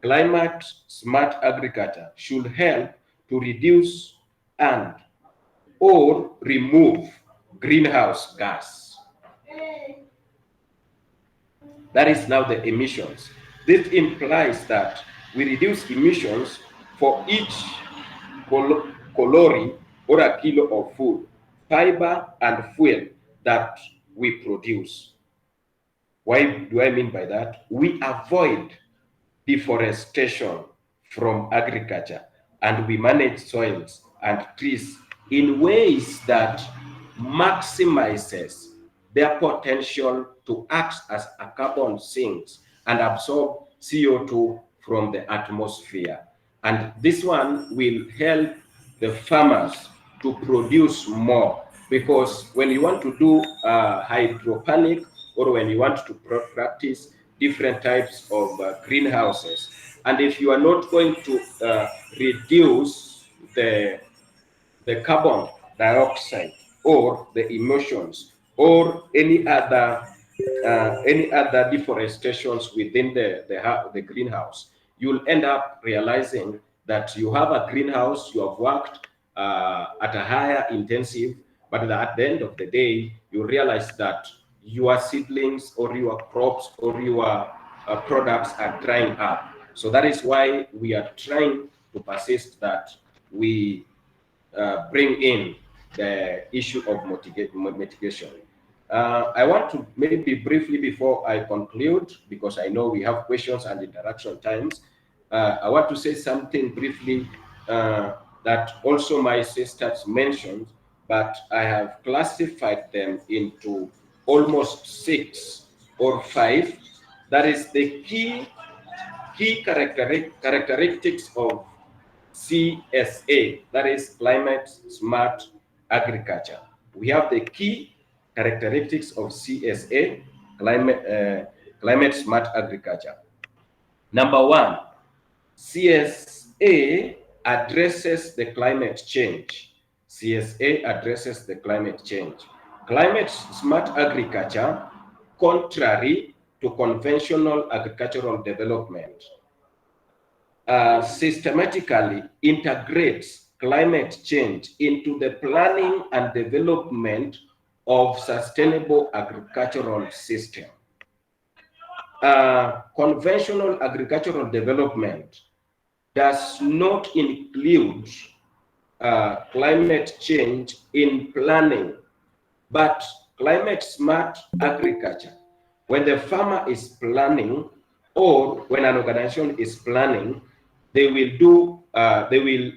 climate smart agriculture should help to reduce and or remove greenhouse gas. That is now the emissions. This implies that we reduce emissions for each calorie or a kilo of food, fiber, and fuel that we produce. Why do I mean by that? We avoid deforestation from agriculture, and we manage soils and trees in ways that maximizes their potential to act as a carbon sinks and absorb CO2 from the atmosphere. And this one will help the farmers to produce more, because when you want to do hydroponic, or when you want to practice different types of greenhouses, and if you are not going to reduce the carbon dioxide or the emissions or any other deforestations within the greenhouse, you'll end up realizing that you have a greenhouse, you have worked at a higher intensive, but at the end of the day, you realize that your seedlings or your crops or your products are drying up. So that is why we are trying to persist that we bring in the issue of mitigation. I want to maybe briefly, before I conclude, because I know we have questions and interaction times, I want to say something briefly that also my sisters mentioned, but I have classified them into almost 6 or 5. That is the key characteristics of CSA, that is climate smart agriculture. We have the key characteristics of CSA, climate smart agriculture. Number 1, CSA addresses the climate change. CSA addresses the climate change. Climate smart agriculture, contrary to conventional agricultural development, systematically integrates climate change into the planning and development of sustainable agricultural system. Conventional agricultural development does not include climate change in planning, but climate smart agriculture, when the farmer is planning or when an organization is planning, they will do they will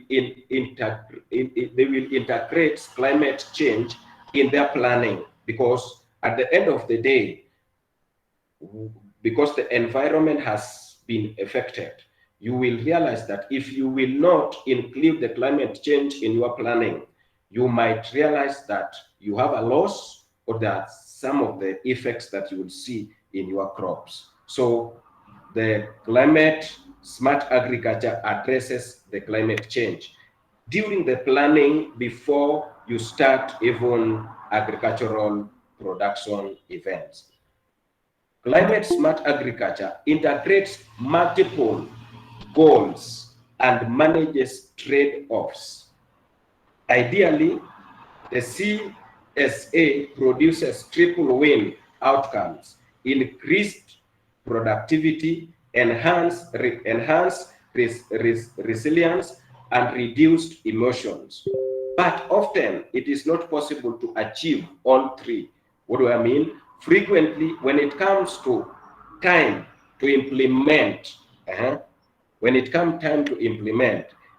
integrate climate change in their planning, because at the end of the day, because the environment has been affected, you will realize that if you will not include the climate change in your planning, you might realize that you have a loss, or that some of the effects that you will see in your crops. So the climate smart agriculture addresses the climate change during the planning before you start even agricultural production events. Climate smart agriculture integrates multiple goals and manages trade-offs. Ideally, the CSA produces triple win outcomes: increased productivity, enhanced resilience, and reduced emissions. But often it is not possible to achieve all three. What do I mean? Frequently, when it comes to time to implement,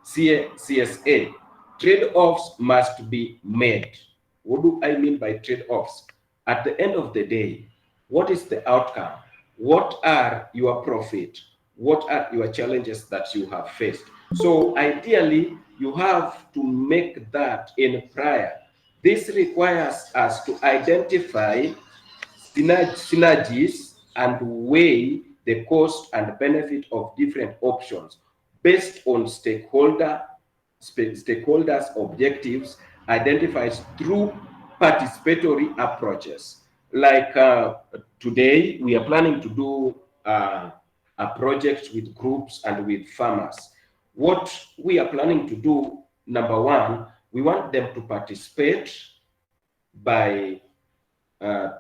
CSA, trade-offs must be made. What do I mean by trade-offs? at the end of the day, what is the outcome? What are your profit? What are your challenges that you have faced? So ideally, you have to make that in prior. This requires us to identify synergies and weigh the cost and benefit of different options based on stakeholders' objectives identified through participatory approaches. Like today, we are planning to do a project with groups and with farmers. What we are planning to do, number one, we want them to participate by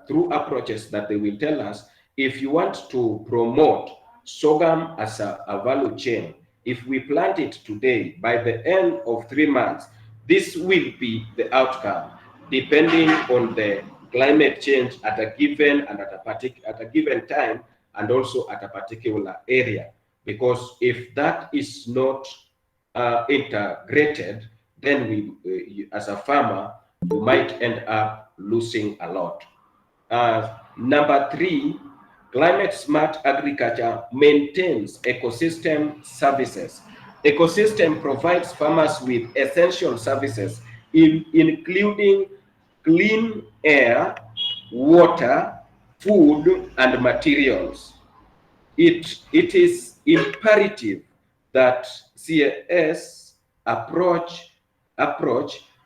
through approaches that they will tell us. If you want to promote sorghum as a value chain, if we plant it today, by the end of 3 months, this will be the outcome, depending on the climate change at a given and at a given time, and also at a particular area. Because if that is not integrated, then we, as a farmer, you might end up losing a lot. Number 3, climate smart agriculture maintains ecosystem services. Ecosystem provides farmers with essential services, including clean air, water, food, and materials. It is imperative that CAS approach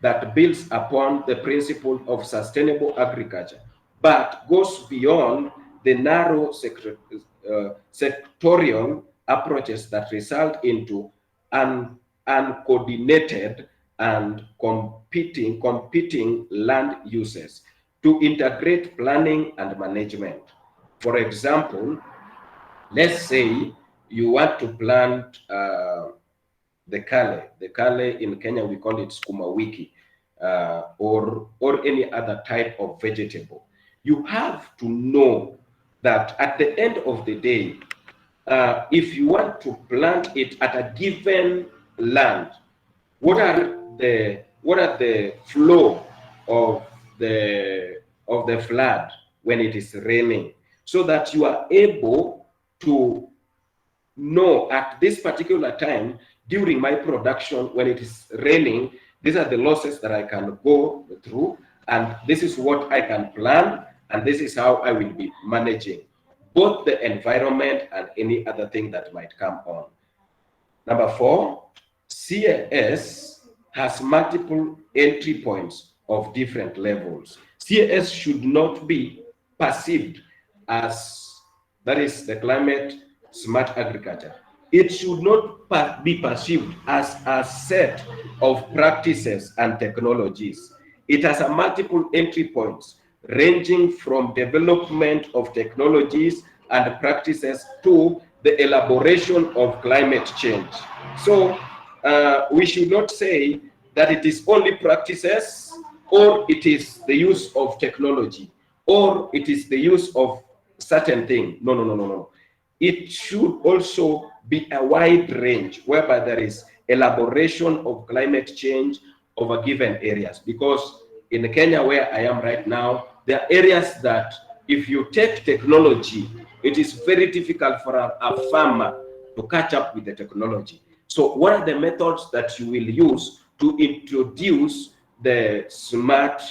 that builds upon the principle of sustainable agriculture, but goes beyond the narrow sectorial approaches that result into uncoordinated and competing land uses to integrate planning and management. For example, let's say you want to plant the kale. The kale in Kenya, we call it sukuma wiki, or any other type of vegetable. You have to know that at the end of the day, if you want to plant it at a given land, what are the flow of the flood when it is raining, so that you are able to know at this particular time during my production, when it is raining, these are the losses that I can go through, and this is what I can plan, and this is how I will be managing both the environment and any other thing that might come on. Number 4, CAS has multiple entry points of different levels. CAS should not be perceived as, that is the climate smart agriculture. It should not be perceived as a set of practices and technologies. It has a multiple entry points, ranging from development of technologies and practices to the elaboration of climate change. So we should not say that it is only practices, or it is the use of technology, or it is the use of certain thing. No. It should also be a wide range, whereby there is elaboration of climate change over given areas. Because in Kenya, where I am right now, there are areas that if you take technology, it is very difficult for a farmer to catch up with the technology. So what are the methods that you will use to introduce the smart,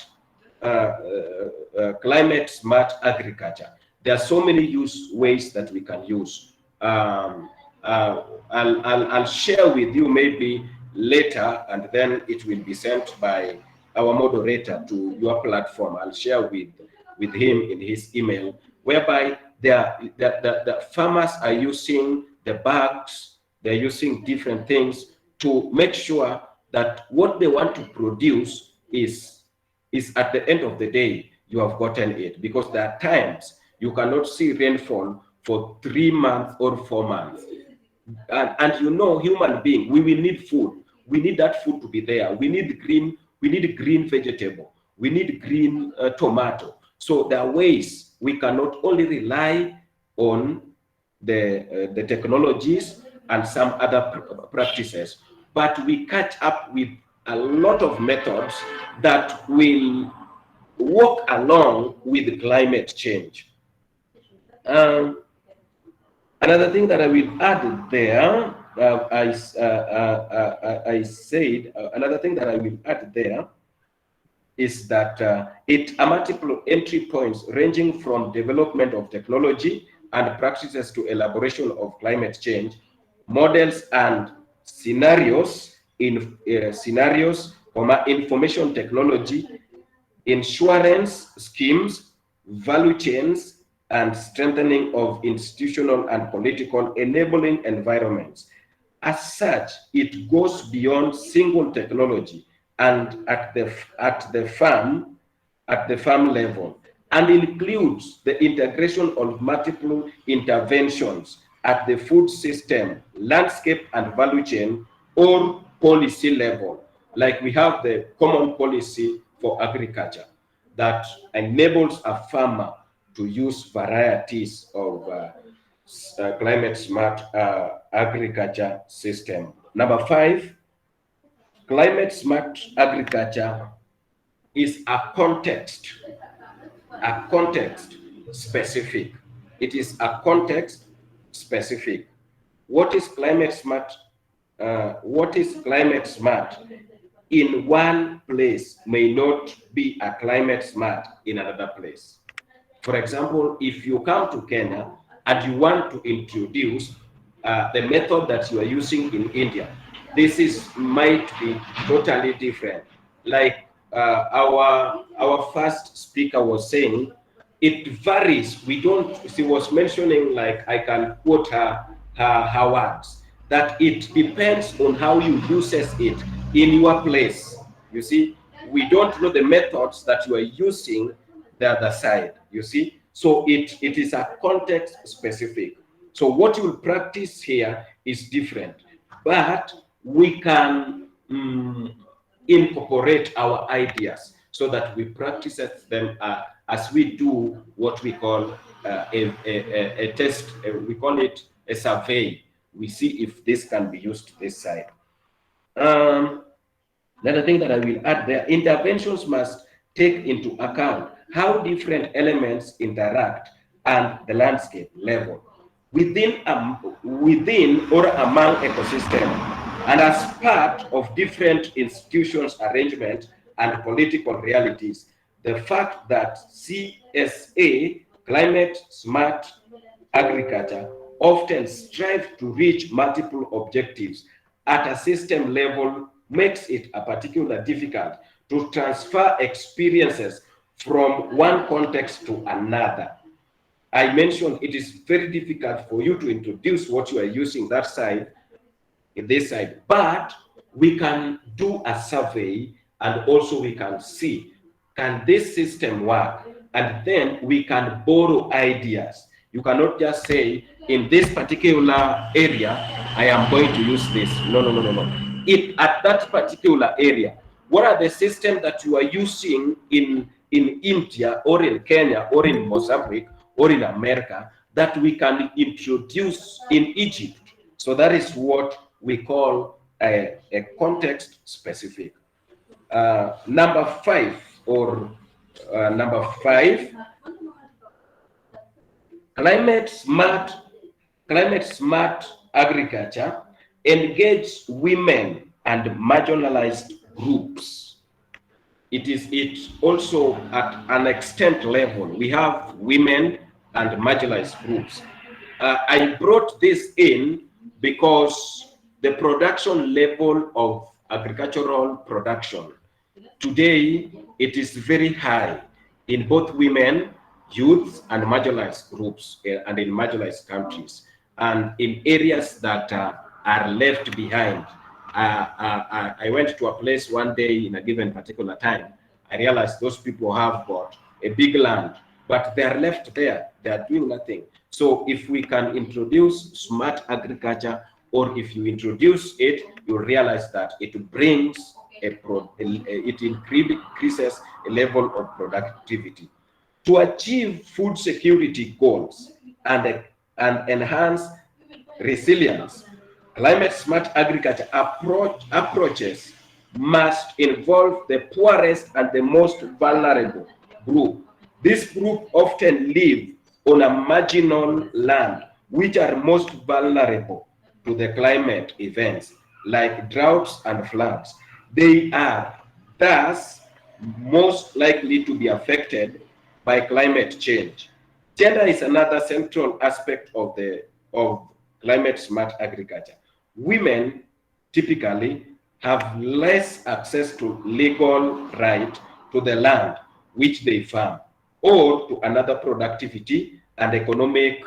climate smart agriculture? There are so many ways that we can use. I'll share with you maybe later, and then it will be sent by our moderator to your platform. I'll share with him in his email, whereby the farmers are using the bags, they're using different things to make sure that what they want to produce is at the end of the day, you have gotten it. Because there are times you cannot see rainfall for 3 months or 4 months. And you know, human being, we will need food. We need that food to be there. We need green vegetable. We need green tomato. So there are ways we cannot only rely on the technologies and some other practices, but we catch up with a lot of methods that will walk along with climate change. Another thing that I will add there, I said, another thing that I will add there is that it are multiple entry points ranging from development of technology and practices to elaboration of climate change, models and scenarios, information technology, insurance schemes, value chains, and strengthening of institutional and political enabling environments. As such, it goes beyond single technology and at the farm level, and includes the integration of multiple interventions at the food system, landscape, and value chain, or policy level. Like we have the common policy for agriculture that enables a farmer to use varieties of climate smart agriculture system. Number 5, climate smart agriculture is a context specific. It is a context specific. What is climate smart? What is climate smart in one place may not be a climate smart in another place. For example, if you come to Kenya and you want to introduce the method that you are using in India, this might be totally different. Like our first speaker was saying, it varies. We don't. She was mentioning, like, I can quote her words, that it depends on how you uses it in your place. You see, we don't know the methods that you are using the other side. You see, so it is a context specific. So what you will practice here is different, but we can incorporate our ideas so that we practice them as we do what we call a test. We call it a survey. We see if this can be used this side. Another thing that I will add there, interventions must take into account how different elements interact and the landscape level within or among ecosystem, and as part of different institutions, arrangement, and political realities. The fact that CSA, climate smart agriculture, often strive to reach multiple objectives at a system level makes it a particularly difficult to transfer experiences from one context to another. I mentioned it is very difficult for you to introduce what you are using that side, in this side, but we can do a survey and also we can see, can this system work? And then we can borrow ideas. You cannot just say, in this particular area, I am going to use this. No. At that particular area, what are the systems that you are using in India or in Kenya or in Mozambique or in America that we can introduce in Egypt? So that is what we call a context specific. Number 5, climate smart agriculture engage women and marginalized groups. It also at an extent level, we have women and marginalized groups. I brought this in because the production level of agricultural production today, it is very high in both women, youth, and marginalized groups, and in marginalized countries, and in areas that are left behind. I went to a place one day in a given particular time. I realized those people have got a big land, but they are left there. They are doing nothing. So if we can introduce smart agriculture, or if you introduce it, you realize that it brings it increases a level of productivity. To achieve food security goals and enhance resilience, climate smart agriculture approaches must involve the poorest and the most vulnerable group. This group often live on a marginal land, which are most vulnerable to the climate events like droughts and floods. They are thus most likely to be affected by climate change. Gender is another central aspect of climate smart agriculture. Women typically have less access to legal right to the land which they farm, or to another productivity and economic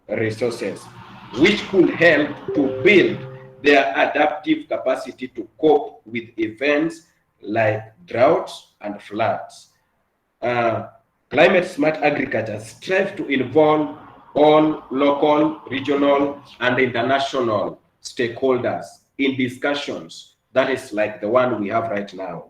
resources, which could help to build their adaptive capacity to cope with events like droughts and floods. Climate smart agriculture strives to involve all local, regional, and international stakeholders in discussions, that is like the one we have right now,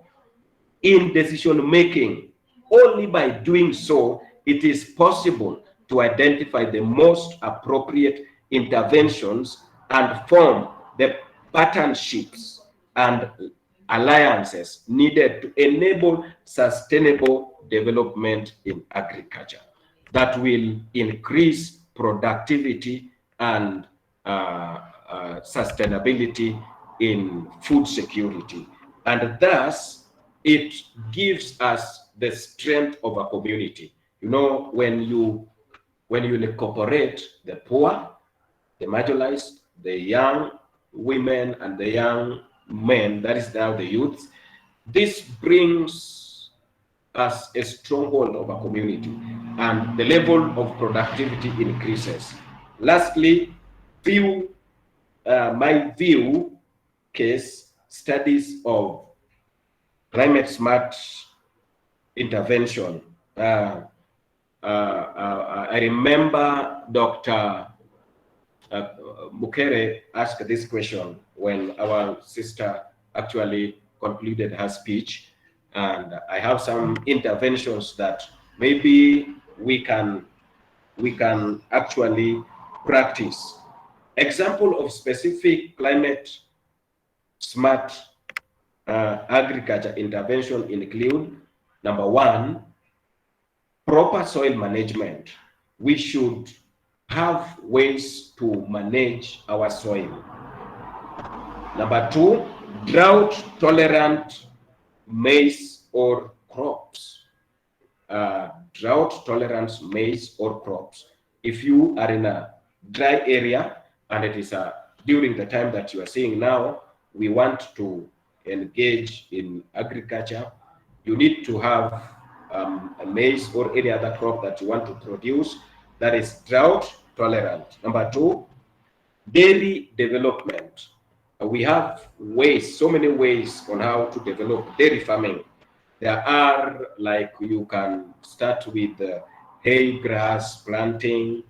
in decision making. Only by doing so, it is possible to identify the most appropriate interventions and form the partnerships and alliances needed to enable sustainable development in agriculture that will increase productivity and sustainability in food security. And thus, it gives us the strength of a community. You know, when you incorporate the poor, the marginalized, the young women, and the young men, that is now the youth, this brings us a stronghold of a community, and the level of productivity increases. Lastly, my view case studies of climate smart intervention. I remember Dr. Mukere asked this question when our sister actually concluded her speech, and I have some interventions that maybe we can actually practice. Example of specific climate smart agriculture intervention include: number one, proper soil management. We should have ways to manage our soil. Number two, drought tolerant maize or crops. Drought tolerant maize or crops. If you are in a dry area and it is during the time that you are seeing now, we want to engage in agriculture, you need to have a maize or any other crop that you want to produce that is drought tolerant. Number two, dairy development. We have ways, so many ways on how to develop dairy farming. There are, like, you can start with hay grass planting.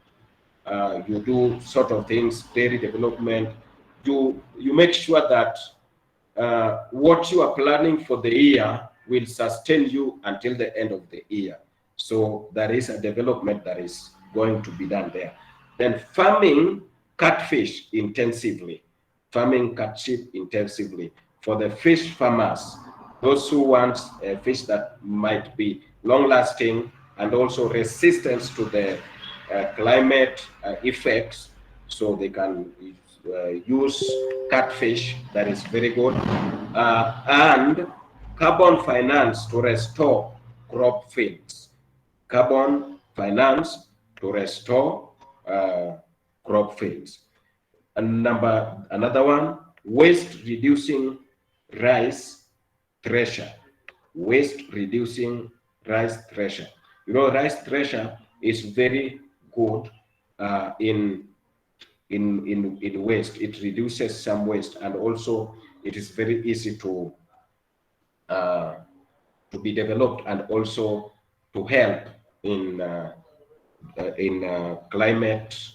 You do sort of things, dairy development. You make sure that what you are planning for the year will sustain you until the end of the year. So there is a development that is going to be done there. Then farming catfish intensively. Farming catfish intensively for the fish farmers, those who want fish that might be long-lasting and also resistant to the climate effects, so they can use catfish. That is very good. And carbon finance to restore crop fields. Carbon finance to restore crop fields. And another one, waste reducing rice thresher. Waste reducing rice thresher. You know, rice thresher is very good in waste. It reduces some waste, and also it is very easy to be developed, and also to help in climate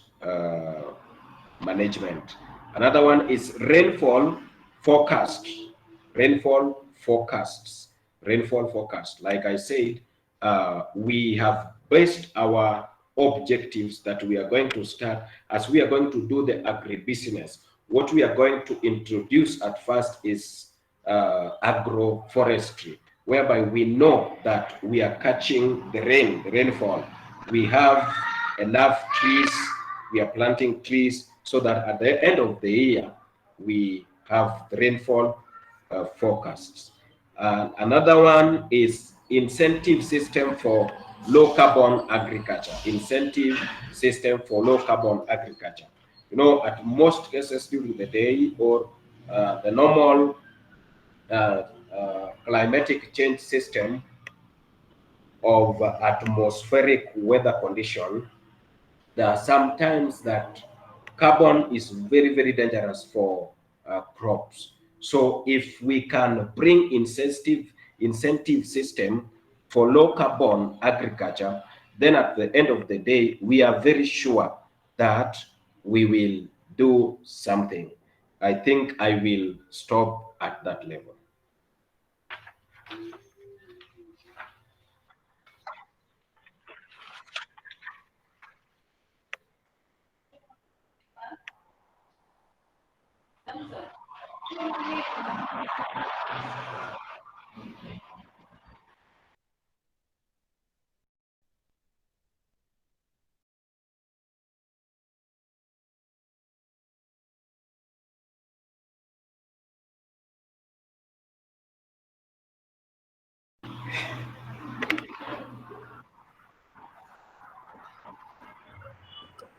management. Another one is rainfall forecast. Rainfall forecasts. Rainfall forecast. Like I said, we have based our objectives that we are going to start as we are going to do the agribusiness. What we are going to introduce at first is agroforestry. whereby we know that we are catching the rainfall. We have enough trees, we are planting trees so that at the end of the year, we have the rainfall forecasts. Another one is incentive system for low carbon agriculture. Incentive system for low carbon agriculture. You know, at most cases during the day or the normal climatic change system of atmospheric weather condition, there are some times that carbon is very, very dangerous for crops. So if we can bring incentive system for low carbon agriculture, then at the end of the day, we are very sure that we will do something. I think I will stop at that level.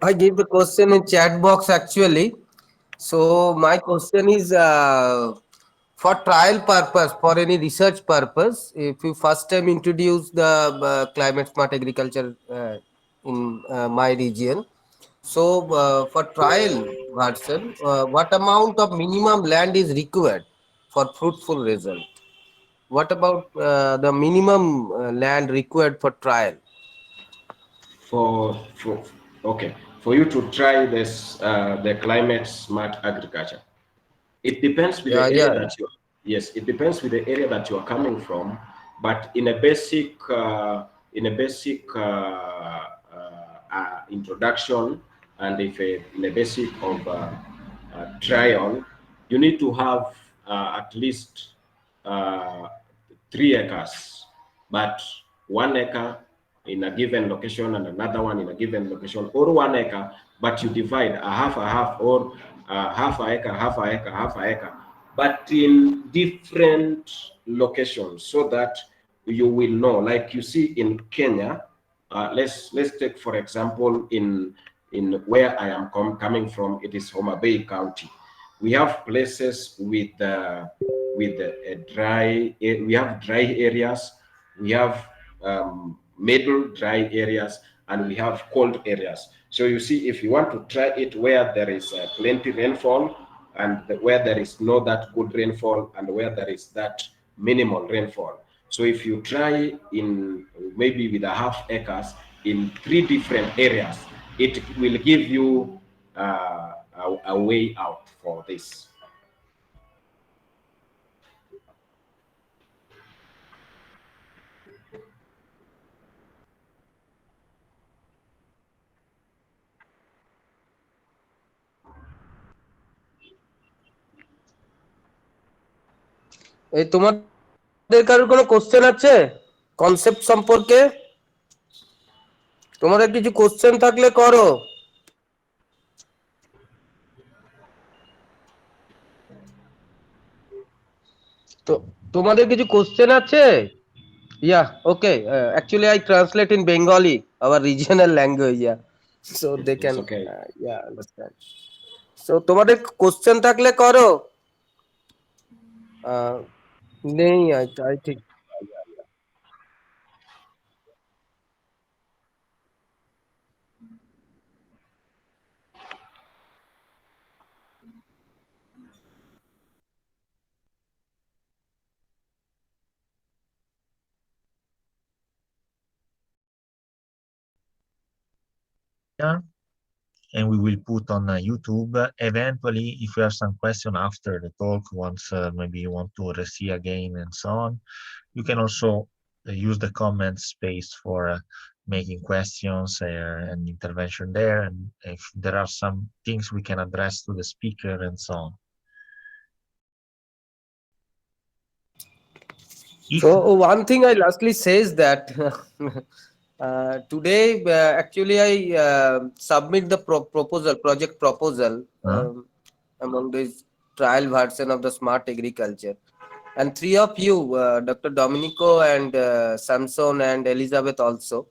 I gave the question in chat box actually. So my question is for trial purpose, for any research purpose, if you first time introduce the climate smart agriculture in my region, so for trial version, what amount of minimum land is required for fruitful result? What about the minimum land required for trial? for okay, for you to try this the climate smart agriculture, it depends with the Yeah, area yeah. that you, yes, it depends with the area that you are coming from, but in a basic introduction, and if in a basic of trial, you need to have at least uh, 3 acres, but 1 acre in a given location and another one in a given location, or 1 acre, but you divide a half, or half a acre, half a acre, half a acre, but in different locations, so that you will know. Like you see in Kenya, let's take for example in where I am coming from. It is Homa Bay County. We have places with we have dry areas, we have middle dry areas, and we have cold areas. So you see, if you want to try it where there is plenty rainfall, and where there is not that good rainfall, and where there is that minimal rainfall. So if you try in maybe with a half acres in 3 different areas, it will give you a way out for this. এই তোমাদের কারোর কোনো question আছে concept সম্পর্কে? তোমাদের কিছু question থাকলে করো। তো তোমাদের কিছু কোশ্চেন আছে? Yeah, okay. Actually, I translate in Bengali, our regional language. Yeah, so they can. It's okay. Yeah, understand. So তোমাদের কোশ্চেন থাকলে করো। নেই, I think. Yeah, and we will put on YouTube. Eventually, if you have some question after the talk, once maybe you want to see again and so on, you can also use the comment space for making questions and intervention there. And if there are some things we can address to the speaker and so on. If So one thing I lastly says that today actually I submit the project proposal among this trial version of the smart agriculture, and three of you, Dr. Domenico and Samson and Elizabeth also.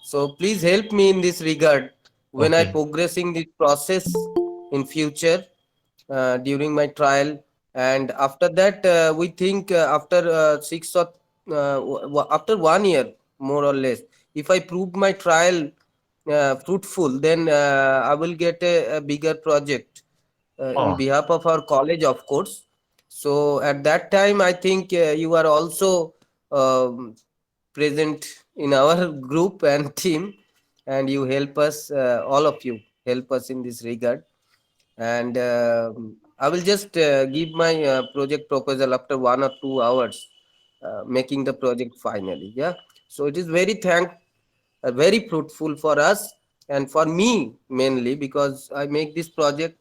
So please help me in this regard when I okay, progressing this process in future during my trial. And after that we think after 6 or after 1 year more or less, if I prove my trial fruitful, then I will get a bigger project in oh, behalf of our college, of course. So at that time I think you are also um, present in our group and team, and you help us, all of you help us in this regard. And I will just give my project proposal after 1 or 2 hours making the project finally. Yeah, so it is very fruitful for us and for me mainly, because I make this project,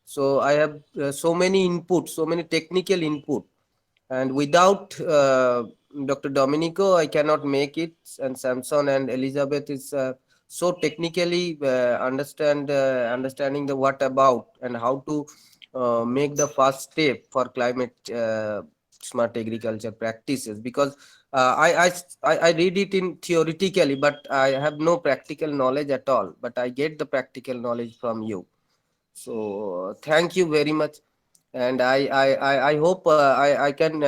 so I have so many input, so many technical input, and without Dr. Domenico, I cannot make it. And Samson and Elizabeth is so technically understanding the what about and how to make the first step for climate smart agriculture practices. Because I read it in theoretically, but I have no practical knowledge at all. But I get the practical knowledge from you. So thank you very much, and I hope I can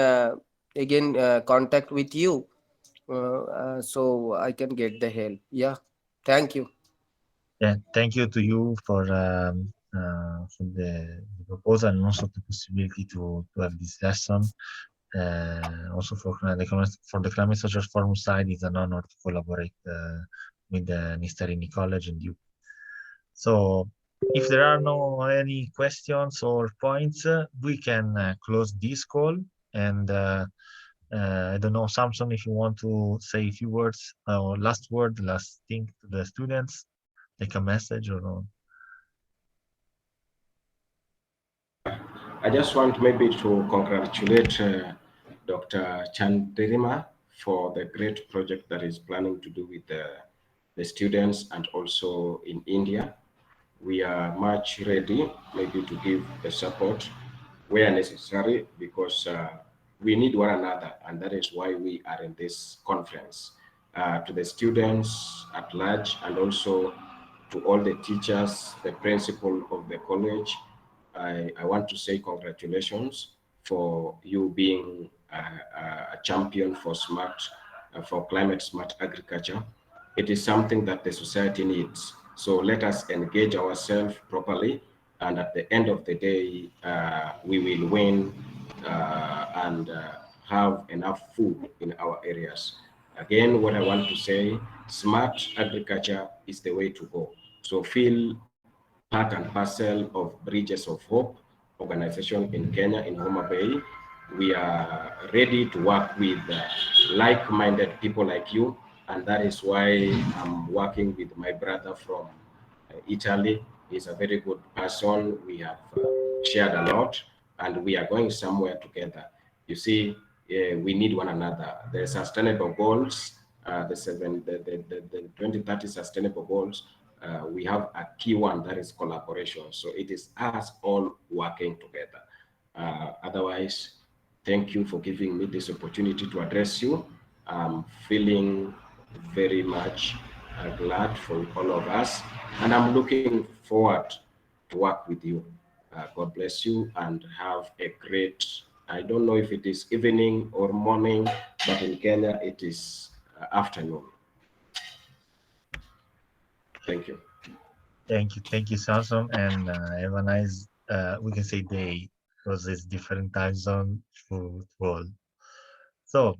again contact with you so I can get the help. Yeah, thank you. yeah, thank you to you for the proposal and also the possibility to have this lesson. Also for the Climate Social Forum side, it's an honor to collaborate with the Nistarini College and you. So if there are no any questions or points, we can close this call. And I don't know, Samson, if you want to say a few words or last word, last thing to the students, like a message or no. I just want maybe to congratulate Dr. Chandirima for the great project that he's planning to do with the students and also in India. We are much ready maybe to give the support where necessary, because we need one another, and that is why we are in this conference. To the students at large and also to all the teachers, the principal of the college, I want to say congratulations for you being a champion for for climate smart agriculture. It is something that the society needs. So let us engage ourselves properly, and at the end of the day, we will win and have enough food in our areas. Again, what I want to say, smart agriculture is the way to go. So feel part and parcel of Bridges of Hope organization in Kenya, in Homa Bay. We are ready to work with like-minded people like you, and that is why I'm working with my brother from Italy. He's a very good person. We have shared a lot, and we are going somewhere together. You see, we need one another. The sustainable goals, the 2030 sustainable goals, we have a key one, that is collaboration. So it is us all working together. Otherwise, thank you for giving me this opportunity to address you. I'm feeling very much glad for all of us, and I'm looking forward to work with you. God bless you and have a great, I don't know if it is evening or morning, but in Kenya it is afternoon. Thank you. Thank you, Samson, and have a nice, we can say day, because it's different time zone for all. So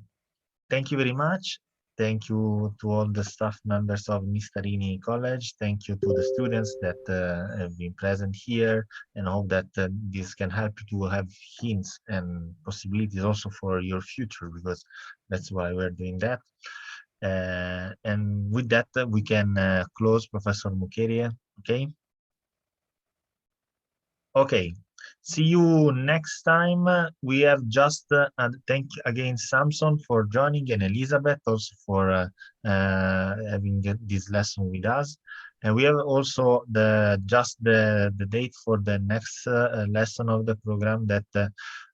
thank you very much. Thank you to all the staff members of Nistarini College. Thank you to the students that have been present here, and hope that this can help you to have hints and possibilities also for your future, because that's why we're doing that. And with that, we can close Professor Mukeria. Okay. Okay. See you next time. We have just thank again Samson for joining and Elizabeth also for having this lesson with us. And we have also the date for the next lesson of the program that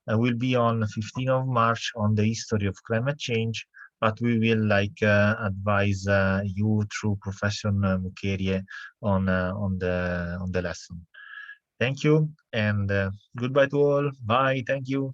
will be on 15th of March on the history of climate change. But we will advise you through Professor Mukerie on the lesson. Thank you and goodbye to all. Bye. Thank you.